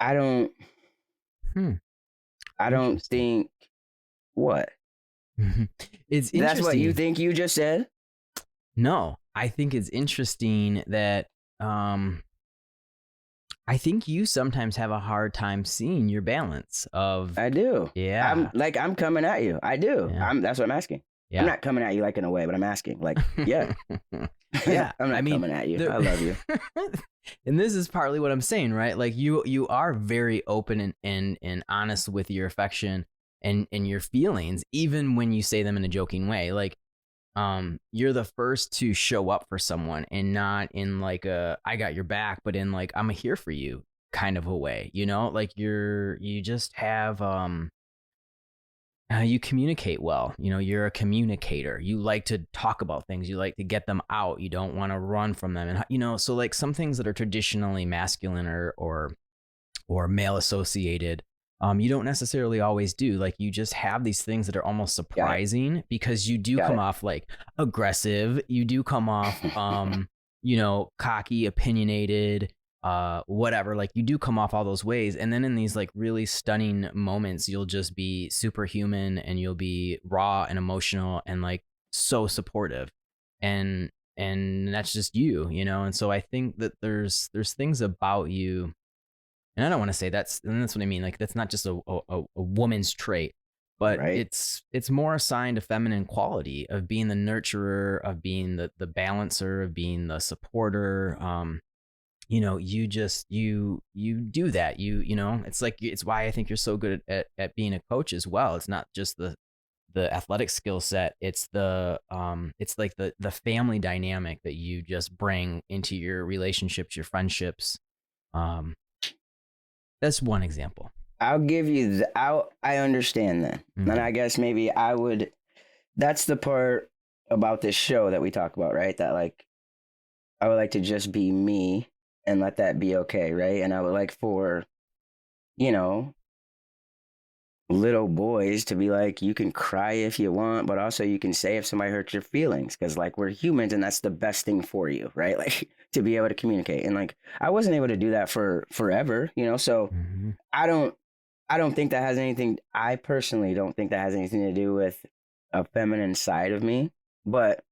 I don't think what? It's interesting. That's what you think you just said? No, I think it's interesting that I think you sometimes have a hard time seeing your balance of. I do. Yeah. I'm coming at you. I do. Yeah. That's what I'm asking. Yeah. I'm not coming at you like in a way, but I'm asking like, yeah. Yeah. I'm not coming at you. I love you. And this is partly what I'm saying, right? Like you are very open and honest with your affection and your feelings, even when you say them in a joking way. Like, you're the first to show up for someone, and not in like a I got your back, but in like I'm here for you kind of a way, you know? Like you just have you communicate well, you know, you're a communicator. You like to talk about things, you like to get them out, you don't want to run from them. And you know, so like some things that are traditionally masculine or male associated, you don't necessarily always do. Like, you just have these things that are almost surprising because you do come off like aggressive. You do come off, cocky, opinionated, whatever. Like, you do come off all those ways. And then in these like really stunning moments, you'll just be superhuman and you'll be raw and emotional and like so supportive. And that's just you. And so I think that there's things about you, and I don't want to say that's what I mean. Like, that's not just a woman's trait, but it's more assigned a feminine quality of being the nurturer, of being the balancer, of being the supporter. You do that. It's why I think you're so good at being a coach as well. It's not just the athletic skill set. It's it's like the family dynamic that you just bring into your relationships, your friendships. That's one example. I'll give you I understand that. Mm-hmm. And I guess maybe that's the part about this show that we talk about, right? That like, I would like to just be me and let that be okay, right? And I would like for, little boys to be like, you can cry if you want, but also you can say if somebody hurts your feelings, because like, we're humans and that's the best thing for you, right? Like, to be able to communicate. And like, I wasn't able to do that for forever, so mm-hmm. I don't think that has anything, I personally don't think that has anything to do with a feminine side of me, but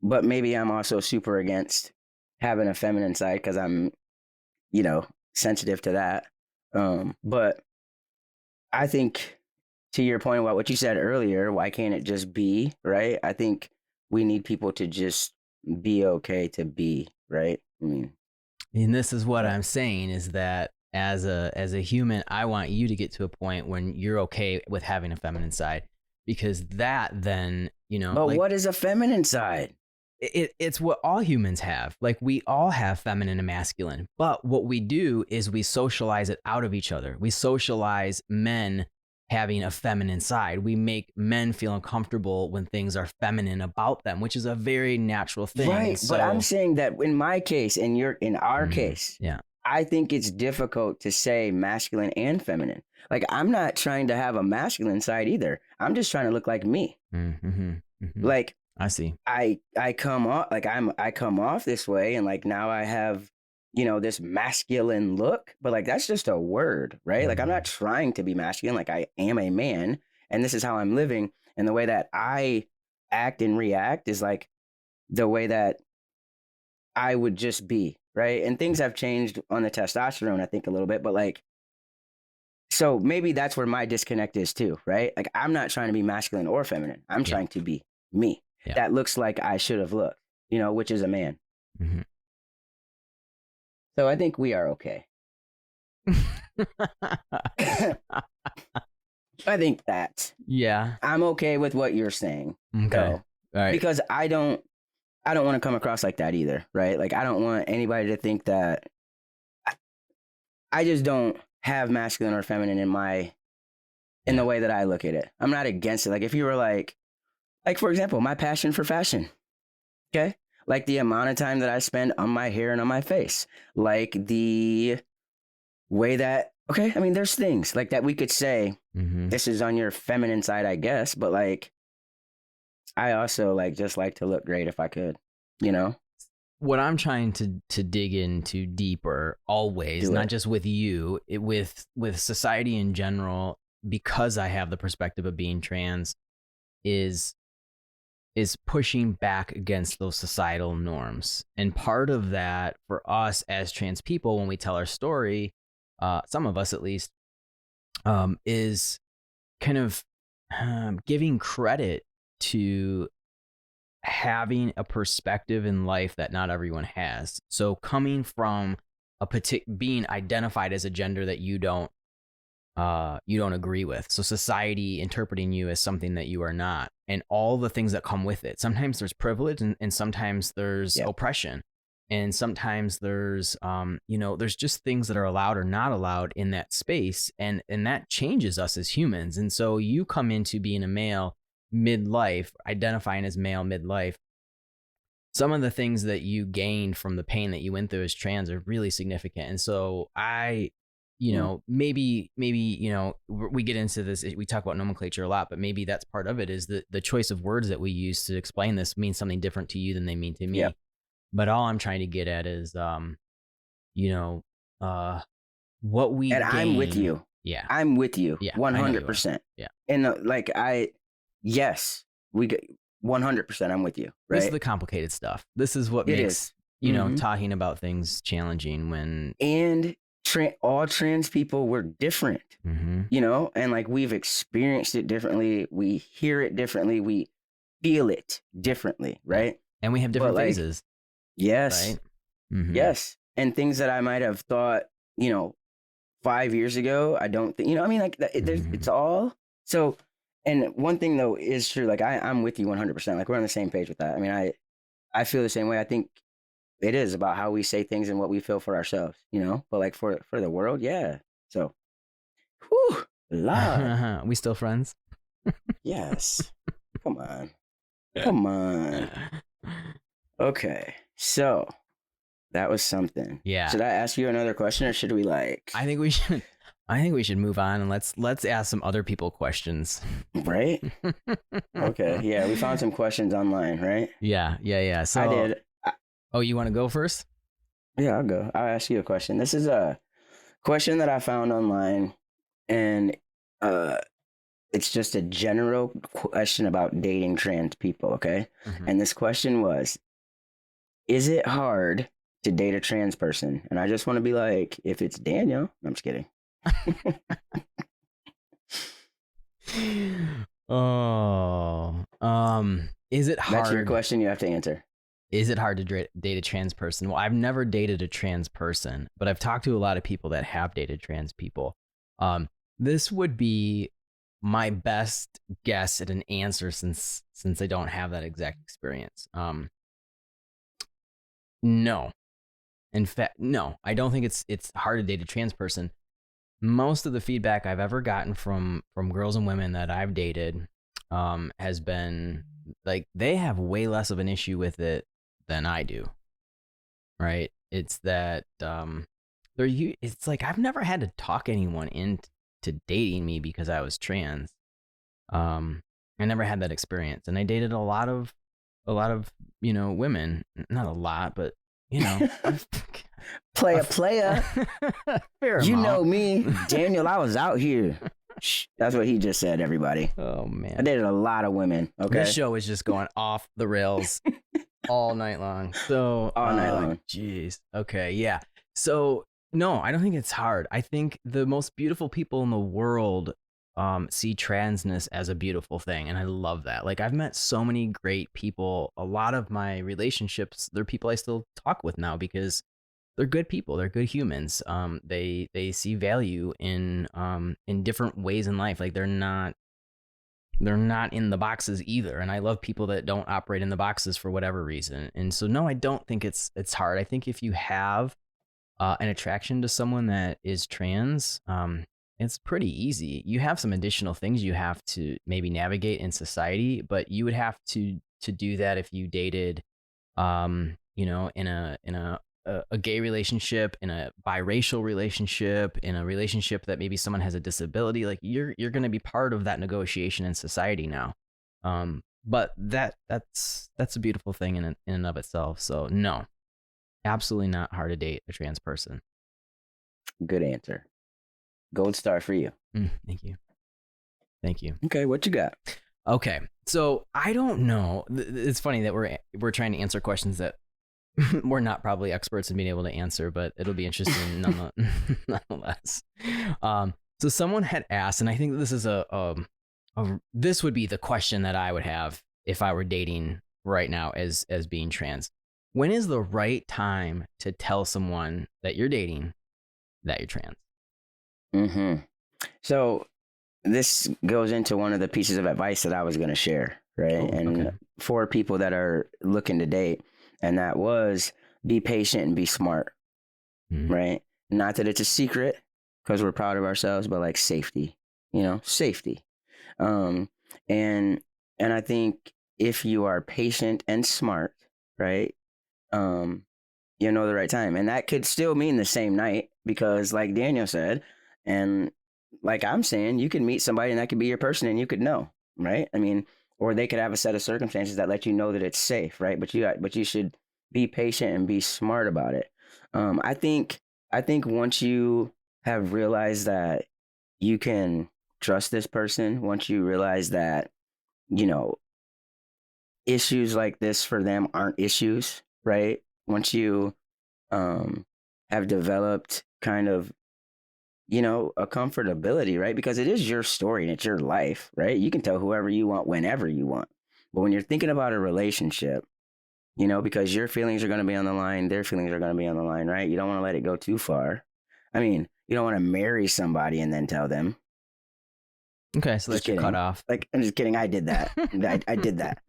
maybe I'm also super against having a feminine side because I'm, sensitive to that. But I think, to your point about what you said earlier, why can't it just be, right? I think we need people to just be okay to be, right? I mean, and this is what I'm saying is that as a human, I want you to get to a point when you're okay with having a feminine side, because that then, But like, what is a feminine side? It's what all humans have. Like, we all have feminine and masculine, but what we do is we socialize it out of each other. We socialize men having a feminine side. We make men feel uncomfortable when things are feminine about them, which is a very natural thing. Right, so, but I'm saying that in my case and in our case, I think it's difficult to say masculine and feminine. Like, I'm not trying to have a masculine side either. I'm just trying to look like me. Mm-hmm, mm-hmm. Like, I see. I come off like I come off this way, and like now I have, this masculine look, but like that's just a word, right? Mm-hmm. Like, I'm not trying to be masculine. Like, I am a man, and this is how I'm living, and the way that I act and react is like the way that I would just be, right? And things have changed on the testosterone, I think, a little bit, but like, so maybe that's where my disconnect is too, right? Like, I'm not trying to be masculine or feminine. I'm trying to be me. Yeah. That looks like I should have looked, which is a man. Mm-hmm. So I think we are okay. I think that. Yeah. I'm okay with what you're saying. Okay. So, all right. Because I don't want to come across like that either, right? Like, I don't want anybody to think that I just don't have masculine or feminine in the way that I look at it. I'm not against it. Like, if you were like, for example, my passion for fashion, okay? Like, the amount of time that I spend on my hair and on my face, like the way that, okay, I mean, there's things like that we could say, mm-hmm. This is on your feminine side, I guess, but like, I also just like to look great if I could, What I'm trying to dig into deeper always, not just with you, with society in general, because I have the perspective of being trans, is pushing back against those societal norms. And part of that for us as trans people, when we tell our story, some of us at least, is kind of giving credit to having a perspective in life that not everyone has. So coming from being identified as a gender that you don't agree with. So society interpreting you as something that you are not, and all the things that come with it. Sometimes there's privilege and sometimes there's oppression. And sometimes there's, there's just things that are allowed or not allowed in that space. And that changes us as humans. And so you come into being a male midlife, identifying as male midlife. Some of the things that you gained from the pain that you went through as trans are really significant. And so I you know, maybe, you know, we get into this, we talk about nomenclature a lot, but maybe that's part of it is the choice of words that we use to explain this means something different to you than they mean to me. Yep. But all I'm trying to get at is, you know, what we and gain. I'm with you. Yeah. I'm with you. Yeah. 100%. Yeah. And like, yes, we get 100%. I'm with you. Right. This is the complicated stuff. This is what makes, you know, talking about things challenging when. And all trans people were different, you know, and like we've experienced it differently. We hear it differently. We feel it differently. Right. And we have different phases. Yes. Right? Yes. And things that I might have thought, you know, 5 years ago, I don't think, you know, I mean, like it's all so. And one thing though is true. Like I'm with you 100%. Like we're on the same page with that. I mean, I feel the same way. I think it is about how we say things and what we feel for ourselves, you know, but like for the world. Yeah. So, whew, Lord. We still friends? Yes. Come on. Okay. So that was something. Yeah. Should I ask you another question or should we like? I think we should move on and let's ask some other people questions. Right? Okay. Yeah. We found some questions online, right? Yeah. So I did. Oh, you want to go first? Yeah, I'll go. I'll ask you a question. This is a question that I found online, and it's just a general question about dating trans people, okay? And this question was, is it hard to date a trans person? And I just want to be like, if it's Daniel, I'm just kidding. Is it hard? That's your question. You have to answer. Is it hard to date a trans person? Well, I've never dated a trans person, but I've talked to a lot of people that have dated trans people. This would be my best guess at an answer since I don't have that exact experience. No. In fact, no. I don't think it's hard to date a trans person. Most of the feedback I've ever gotten from girls and women that I've dated has been like they have way less of an issue with it than I do, right? It's that it's like I've never had to talk anyone into dating me because I was trans. I never had that experience, and I dated a lot of you know women, not a lot, but you know, playa. Fair you amount. know me, Daniel. I was out here. That's what he just said, everybody. Oh man, I dated a lot of women. Okay, this show is just going off the rails. All night long. So all night long. Jeez. Okay. Yeah. So no, I don't think it's hard. I think the most beautiful people in the world see transness as a beautiful thing, and I love that. Like I've met so many great people. A lot of my relationships, they're people I still talk with now because they're good people. They're good humans. They see value in different ways in life. Like they're not in the boxes either. And I love people that don't operate in the boxes for whatever reason. And so, no, I don't think it's hard. I think if you have an attraction to someone that is trans, it's pretty easy. You have some additional things you have to maybe navigate in society, but you would have to do that if you dated, you know, in a gay relationship, in a biracial relationship, in a relationship that maybe someone has a disability. Like you're going to be part of that negotiation in society now. But that's a beautiful thing in and of itself. So no, absolutely not hard to date a trans person. Good answer. Gold star for you. Thank you. Okay, what you got? Okay, so I don't know. It's funny that we're trying to answer questions that we're not probably experts in being able to answer, but it'll be interesting nonetheless. So someone had asked, and I think this is this would be the question that I would have if I were dating right now as being trans. When is the right time to tell someone that you're dating that you're trans? So this goes into one of the pieces of advice that I was going to share, right? For people that are looking to date, and that was be patient and be smart, right? Not that it's a secret because we're proud of ourselves, but like safety, you know, safety. And I think if you are patient and smart, right? you'll know the right time. And that could still mean the same night, because like Daniel said, and like I'm saying, you could meet somebody and that could be your person and you could know, right? I mean, or they could have a set of circumstances that let you know that it's safe, right? But you should be patient and be smart about it. I think once you have realized that you can trust this person, once you realize that, you know, issues like this for them aren't issues, right? Once you have developed kind of, you know, a comfortability, right? Because it is your story and it's your life, right? You can tell whoever you want whenever you want. But when you're thinking about a relationship, you know, because your feelings are going to be on the line, their feelings are going to be on the line, right? You don't want to let it go too far. I mean, you don't want to marry somebody and then tell them. Okay, so that's cut off. Like, I'm just kidding. I did that. I did that.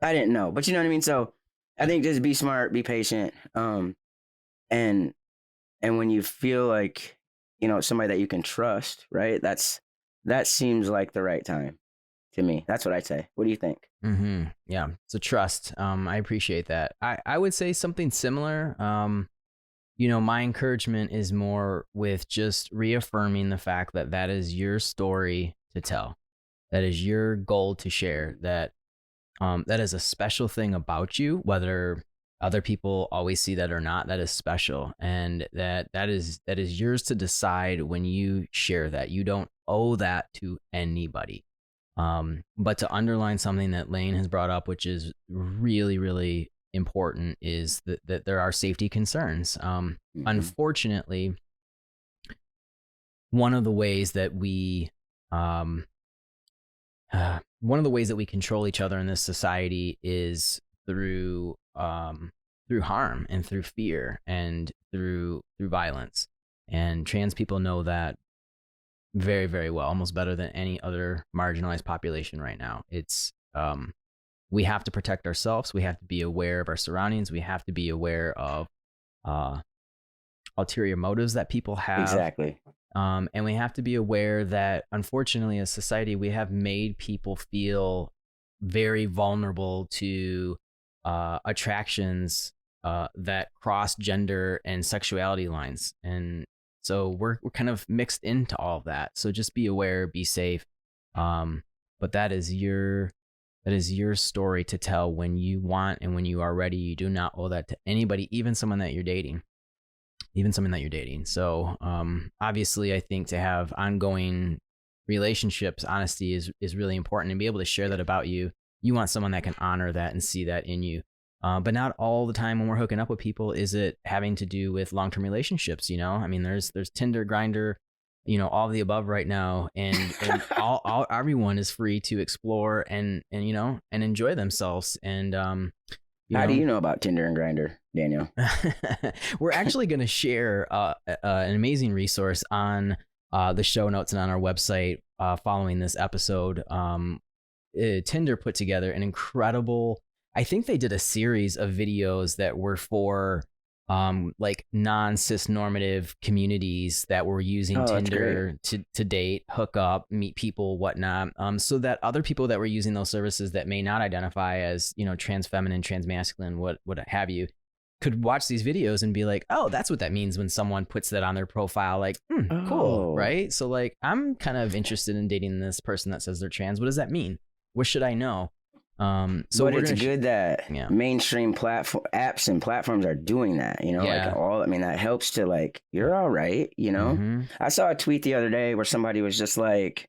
I didn't know, but you know what I mean? So I think just be smart, be patient. And when you feel like, you know, somebody that you can trust, right? That seems like the right time to me. That's what I'd say. What do you think? Mm-hmm. Yeah. So trust. I appreciate that. I would say something similar. You know, my encouragement is more with just reaffirming the fact that that is your story to tell. That is your goal to share. That is a special thing about you, whether other people always see that or not. That is special, and that is yours to decide when you share that. You don't owe that to anybody. But to underline something that Layne has brought up, which is really, really important, is that there are safety concerns. Unfortunately, one of the ways that we control each other in this society is through harm and through fear and through violence. And trans people know that very, very well, almost better than any other marginalized population right now. It's we have to protect ourselves. We have to be aware of our surroundings. We have to be aware of ulterior motives that people have. Exactly. And we have to be aware that, unfortunately, as society, we have made people feel very vulnerable to attractions that cross gender and sexuality lines. And so we're kind of mixed into all of that. So just be aware, be safe. But that is your story to tell when you want and when you are ready. You do not owe that to anybody, even someone that you're dating. So obviously, I think to have ongoing relationships, honesty is really important, and be able to share that about you. You want someone that can honor that and see that in you. But not all the time when we're hooking up with people is it having to do with long-term relationships. You know, I mean, there's Tinder, Grindr, you know, all of the above right now, and all everyone is free to explore and you know, and enjoy themselves. And how do you know about Tinder and Grindr, Daniel? We're actually going to share an amazing resource on the show notes and on our website following this episode. Tinder put together an incredible, I think they did a series of videos that were for like non-cis normative communities that were using Tinder to date, hook up, meet people, whatnot. So that other people that were using those services that may not identify as, you know, trans feminine, trans masculine, what have you, could watch these videos and be like, oh, that's what that means when someone puts that on their profile. Like, cool, right? So like, I'm kind of interested in dating this person that says they're trans. What does that mean? What should I know? So but it's good that mainstream apps and platforms are doing that, you know, like that helps to like, you're all right. You know, I saw a tweet the other day where somebody was just like,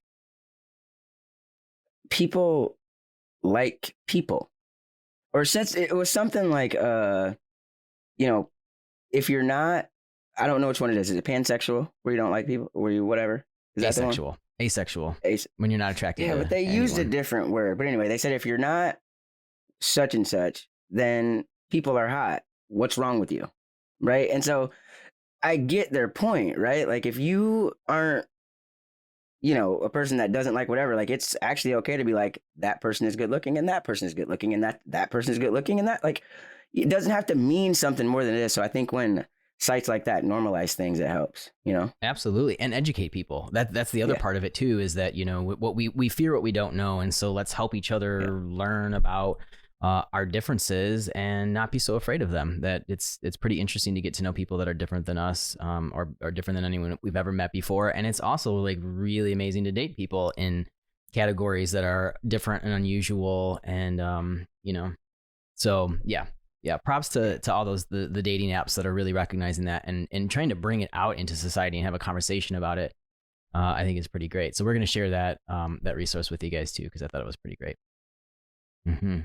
people like people, or since it was something like, you know, if you're not, I don't know which one it is. Is it pansexual where you don't like people, or you whatever? Is that asexual? Asexual. When you're not attracted. Yeah, but they used a different word. But anyway, they said if you're not such and such, then people are hot. What's wrong with you? Right? And so I get their point, right? Like if you aren't, you know, a person that doesn't like whatever, like it's actually okay to be like, that person is good looking and that person is good looking and that person is good looking and that, like, it doesn't have to mean something more than it is. So I think when sites like that normalize things, it helps, you know? Absolutely. And educate people. That's the other part of it too, is that, you know, what we fear what we don't know. And so let's help each other learn about our differences and not be so afraid of them. That it's pretty interesting to get to know people that are different than us, or different than anyone we've ever met before. And it's also like really amazing to date people in categories that are different and unusual. And so yeah. Props to all those the dating apps that are really recognizing that and trying to bring it out into society and have a conversation about it. I think is pretty great. So we're going to share that resource with you guys too, because I thought it was pretty great. Mm-hmm.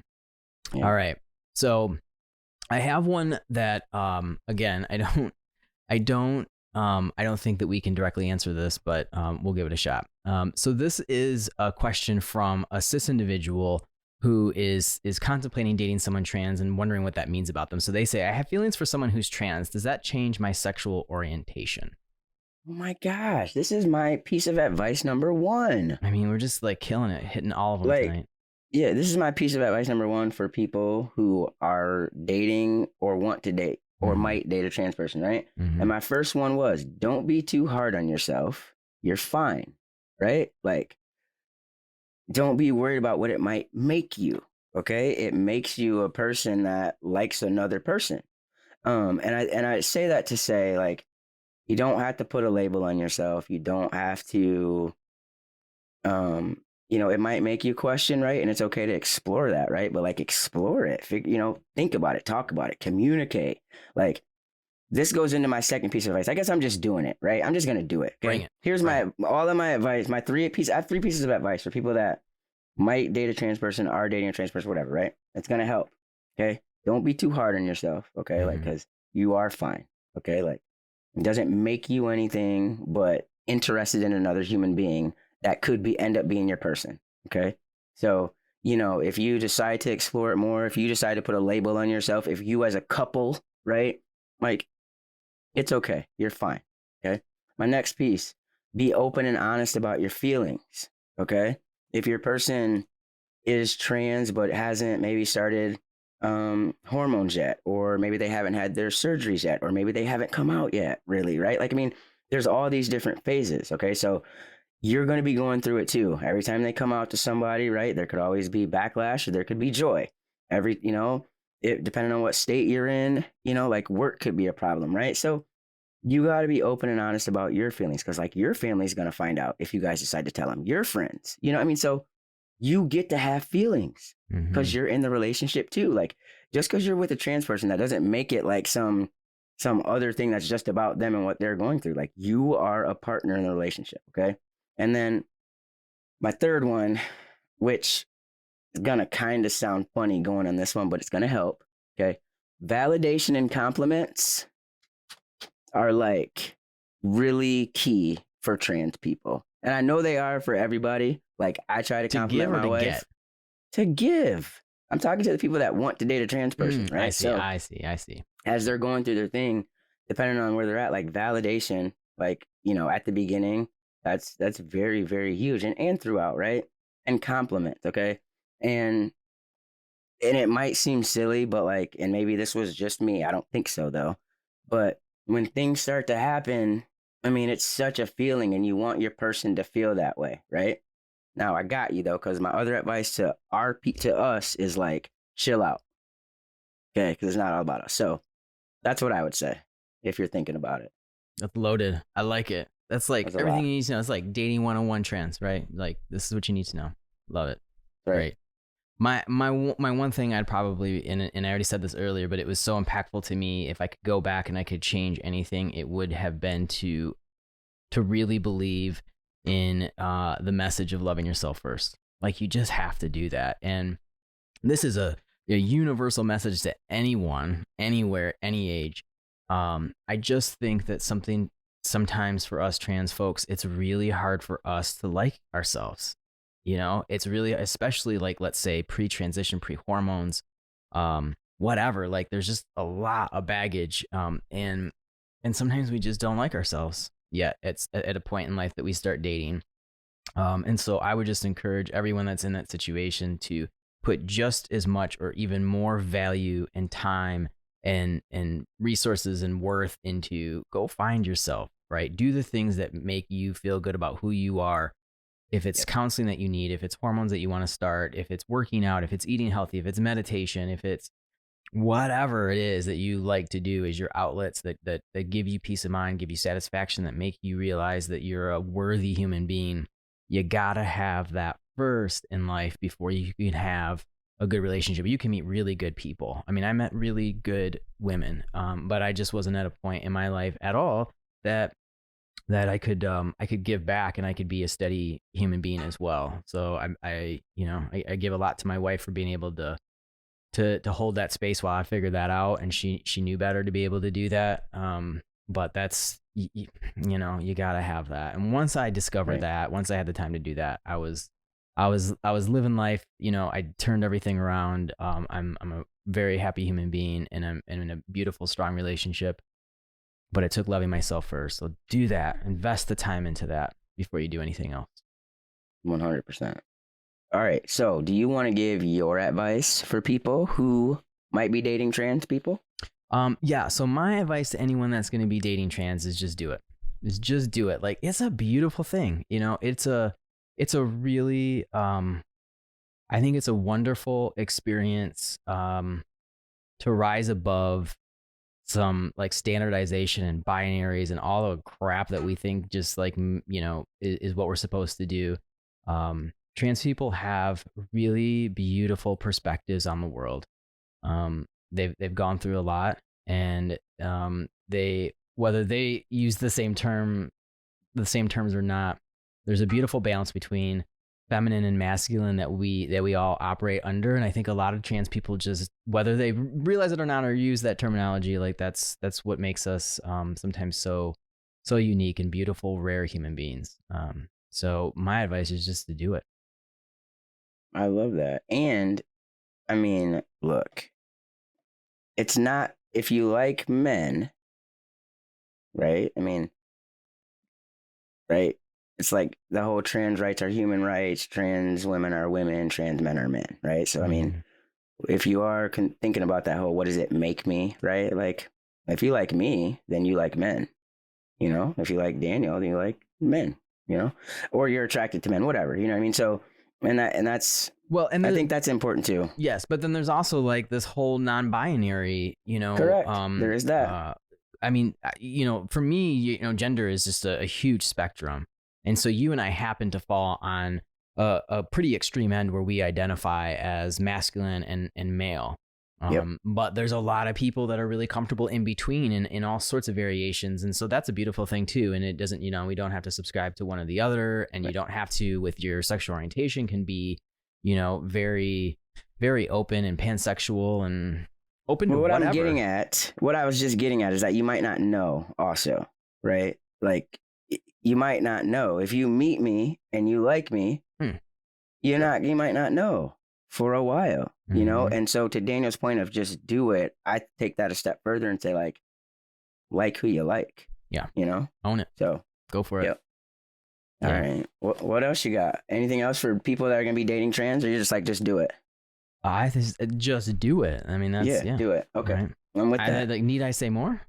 Yeah. All right. So I have one that, again, I don't think that we can directly answer this, but we'll give it a shot. So this is a question from a cis individual who is contemplating dating someone trans and wondering what that means about them. So they say, I have feelings for someone who's trans. Does that change my sexual orientation? Oh my gosh, this is my piece of advice number 1. I mean, we're just like killing it, hitting all of them tonight. Yeah, this is my piece of advice number 1 for people who are dating or want to date or might date a trans person, right? Mm-hmm. And my first one was, don't be too hard on yourself. You're fine, right? Like, don't be worried about what it might make you, okay? It makes you a person that likes another person. And I say that to say, like, you don't have to put a label on yourself. You don't have to, it might make you question, right? And it's okay to explore that, right? But like, explore it, think about it, talk about it, communicate. Like, this goes into my second piece of advice. I guess I'm just doing it, right? I'm just going to do it. Okay? Bring it. Here's all of my advice, I have 3 pieces of advice for people that might date a trans person, are dating a trans person, whatever, right? It's going to help. Okay. Don't be too hard on yourself. Okay. Like, cause you are fine. Okay. Like, it doesn't make you anything but interested in another human being that could end up being your person. Okay. So, if you decide to explore it more, if you decide to put a label on yourself, if you as a couple, right? Like, it's okay. You're fine. Okay. My next piece, be open and honest about your feelings. Okay. If your person is trans but hasn't maybe started hormones yet, or maybe they haven't had their surgeries yet, or maybe they haven't come out yet, really, right? Like, I mean, there's all these different phases, okay? So you're going to be going through it too. Every time they come out to somebody, right, there could always be backlash or there could be joy. Depending on what state you're in, like, work could be a problem, right? So you got to be open and honest about your feelings, because like, your family's going to find out if you guys decide to tell them. Your friends, so you get to have feelings because you're in the relationship too. Like, just because you're with a trans person, that doesn't make it like some other thing that's just about them and what they're going through. Like, you are a partner in the relationship. Okay. And then my third one, which is going to kind of sound funny going on this one, but it's going to help. Okay. Validation and compliments are like really key for trans people. And I know they are for everybody. Like, I try to compliment my wife. To give. I'm talking to the people that want to date a trans person, right? I see. As they're going through their thing, depending on where they're at, like, validation, like, at the beginning, that's very, very huge, and throughout, right? And compliments, okay? And it might seem silly, but like, and maybe this was just me. I don't think so though. But when things start to happen, I mean, it's such a feeling, and you want your person to feel that way, right? Now, I got you, though, because my other advice to us is, like, chill out, okay? Because it's not all about us. So that's what I would say if you're thinking about it. That's loaded. I like it. That's like everything you need to know. It's like dating 101 trans, right? Like, this is what you need to know. Love it. Right. Great. My one thing I'd probably, and I already said this earlier, but it was so impactful to me. If I could go back and I could change anything, it would have been to really believe in the message of loving yourself first. Like, you just have to do that. And this is a universal message to anyone, anywhere, any age. I just think that sometimes for us trans folks, it's really hard for us to like ourselves. It's really, especially like, let's say pre-transition, pre-hormones, whatever. Like, there's just a lot of baggage, and sometimes we just don't like ourselves yet. It's at a point in life that we start dating, and so I would just encourage everyone that's in that situation to put just as much or even more value and time and resources and worth into go find yourself, right? Do the things that make you feel good about who you are, if it's counseling that you need, if it's hormones that you want to start, if it's working out, if it's eating healthy, if it's meditation, if it's whatever it is that you like to do is your outlets that give you peace of mind, give you satisfaction, that make you realize that you're a worthy human being. You gotta have that first in life before you can have a good relationship. You can meet really good people. I mean, I met really good women, but I just wasn't at a point in my life at all that I could give back and I could be a steady human being as well. So I give a lot to my wife for being able to hold that space while I figured that out, and she knew better to be able to do that. But that's you gotta have that. And once I discovered that, once I had the time to do that, I was living life. I turned everything around. I'm a very happy human being, and I'm in a beautiful, strong relationship. But it took loving myself first. So do that. Invest the time into that before you do anything else. 100%. All right. So do you want to give your advice for people who might be dating trans people? Yeah. So my advice to anyone that's going to be dating trans is just do it. Just do it. Like, it's a beautiful thing. It's a really, I think it's a wonderful experience, to rise above some like standardization and binaries and all the crap that we think just like, is what we're supposed to do. Trans people have really beautiful perspectives on the world. They've gone through a lot, and whether they use the same terms or not, there's a beautiful balance between feminine and masculine that we all operate under. And I think a lot of trans people, just whether they realize it or not or use that terminology, like that's what makes us sometimes so unique and beautiful, rare human beings. So my advice is just to do it. I love that. And I mean, look, it's not, if you like men, right? I mean, right? It's like the whole trans rights are human rights, trans women are women, trans men are men, right? So, I mean, if you are thinking about that whole, what does it make me, right? Like, if you like me, then you like men, If you like Daniel, then you like men, Or you're attracted to men, whatever, you know what I mean? So, that's, well, and I think that's important too. Yes, but then there's also like this whole non-binary, Correct. There is that. I mean, for me, gender is just a huge spectrum. And so you and I happen to fall on a pretty extreme end where we identify as masculine and male. But there's a lot of people that are really comfortable in between in all sorts of variations. And so that's a beautiful thing too. And it doesn't, we don't have to subscribe to one or the other, and you don't have to, with your sexual orientation, can be, very, very open and pansexual and open to whatever. What I was just getting at is that you might not know also, right? Like, you might not know. If you meet me and you like me, you might not know for a while, And so to Daniel's point of just do it, I take that a step further and say like who you like. Yeah. Own it. So go for it. Yep. All right. What else you got? Anything else for people that are going to be dating trans, or you're just like, just do it? I just do it. I mean, that's, do it. Okay. Right. I'm with that. Need I say more?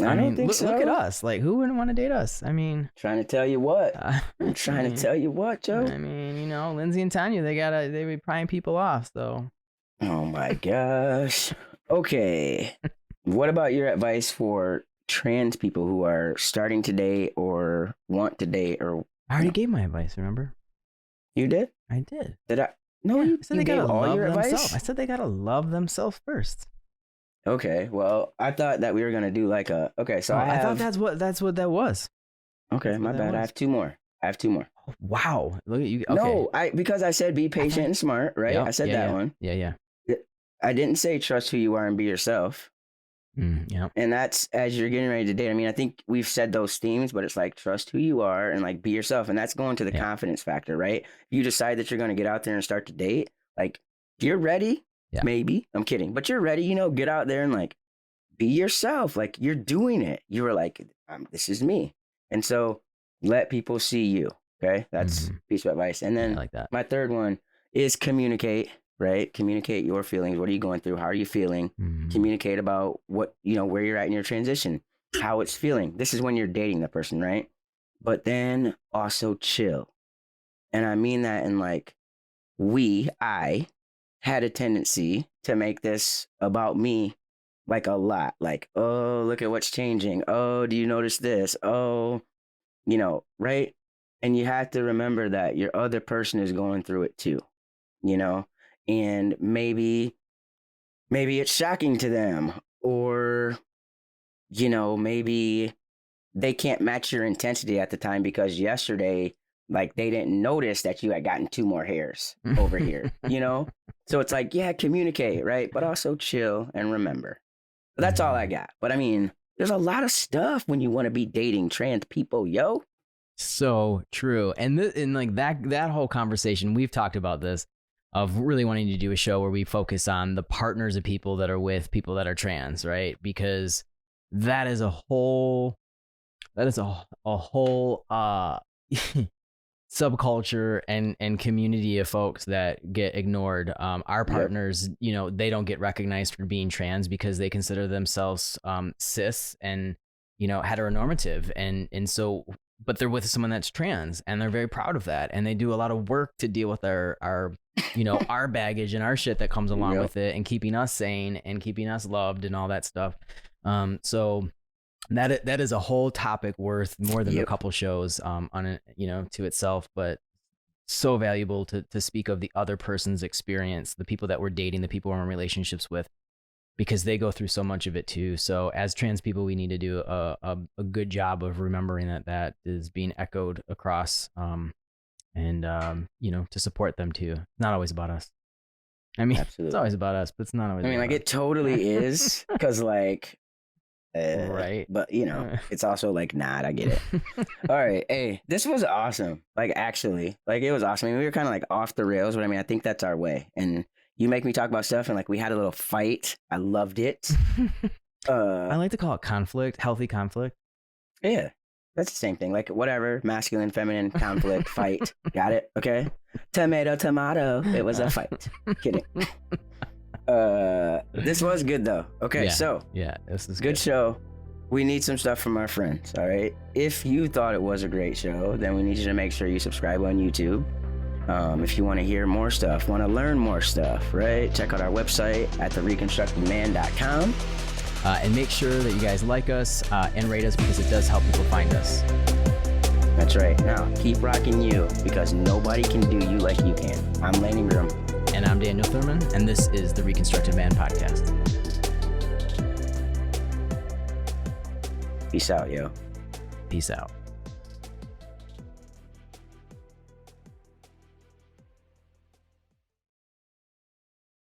I don't think so. Look at us. Like, who wouldn't want to date us? I mean, trying to tell you what. I'm trying to tell you what, Joe. I mean, Lindsay and Tanya, they be prying people off. So. Oh my gosh. Okay. What about your advice for trans people who are starting to date or want to date? Or I already gave my advice. Remember? You did? I did. Did I? No, I said you gave all your advice. Themselves. I said they gotta love themselves first. Okay, well, I thought that we were gonna do like a. Okay, so I thought that's what that was. Okay, my bad. I have two more. Oh, wow, look at you. Okay. No, because I said be patient and smart, right? Yep, I said that one. Yeah. I didn't say trust who you are and be yourself. Yeah. And that's as you're getting ready to date. I mean, I think we've said those themes, but it's like trust who you are and like be yourself, and that's going to the confidence factor, right? You decide that you're going to get out there and start to date. Like, you're ready. Yeah. Maybe. I'm kidding. But you're ready, get out there and like be yourself. Like, you're doing it. You were like, this is me. And so let people see you. Okay. That's piece of advice. And then like that. My third one is communicate, right? Communicate your feelings. What are you going through? How are you feeling? Communicate about what, where you're at in your transition, how it's feeling. This is when you're dating the person, right? But then also chill. And I mean that in like, I had a tendency to make this about me like a lot. Like, oh, look at what's changing. Oh, do you notice this? Oh, right? And you have to remember that your other person is going through it too, and maybe it's shocking to them, or, maybe they can't match your intensity at the time because yesterday, like, they didn't notice that you had gotten 2 more hairs over here, So it's like, yeah, communicate, right? But also chill and remember. That's all I got. But I mean, there's a lot of stuff when you want to be dating trans people, yo. So true. And like that whole conversation, we've talked about this, of really wanting to do a show where we focus on the partners of people that are with people that are trans, right? Because that is a whole subculture and community of folks that get ignored. Our partners, they don't get recognized for being trans because they consider themselves cis and heteronormative, and so, but they're with someone that's trans, and they're very proud of that, and they do a lot of work to deal with our our baggage and our shit that comes along with it, and keeping us sane and keeping us loved and all that stuff. So that is a whole topic worth more than a couple shows on it, to itself, but so valuable to speak of the other person's experience, the people that we're dating, the people we're in relationships with, because they go through so much of it too. So as trans people, we need to do a good job of remembering that is being echoed across, and to support them too. It's not always about us. I mean, absolutely. It's always about us, but it's not always. I mean, like, it totally is, because like, right, but it's also like, not. I get it. All right, hey, this was awesome. Like, actually, like, it was awesome. I mean, we were kind of like off the rails, but I mean, I think that's our way. And you make me talk about stuff, and like, we had a little fight. I loved it. I like to call it conflict, healthy conflict. Yeah, that's the same thing. Like, whatever, masculine, feminine, conflict, fight. Got it? Okay. Tomato. It was a fight. Kidding. This was good though. Okay, this is good show. We need some stuff from our friends. All right. If you thought it was a great show, then we need you to make sure you subscribe on YouTube. If you want to hear more stuff, want to learn more stuff, right? Check out our website at thereconstructedman.com. And make sure that you guys like us and rate us, because it does help people find us. That's right. Now, keep rocking you, because nobody can do you like you can. I'm Layne Ingram. And I'm Daniel Thurman, and this is the Reconstructed Man Podcast. Peace out, yo. Peace out.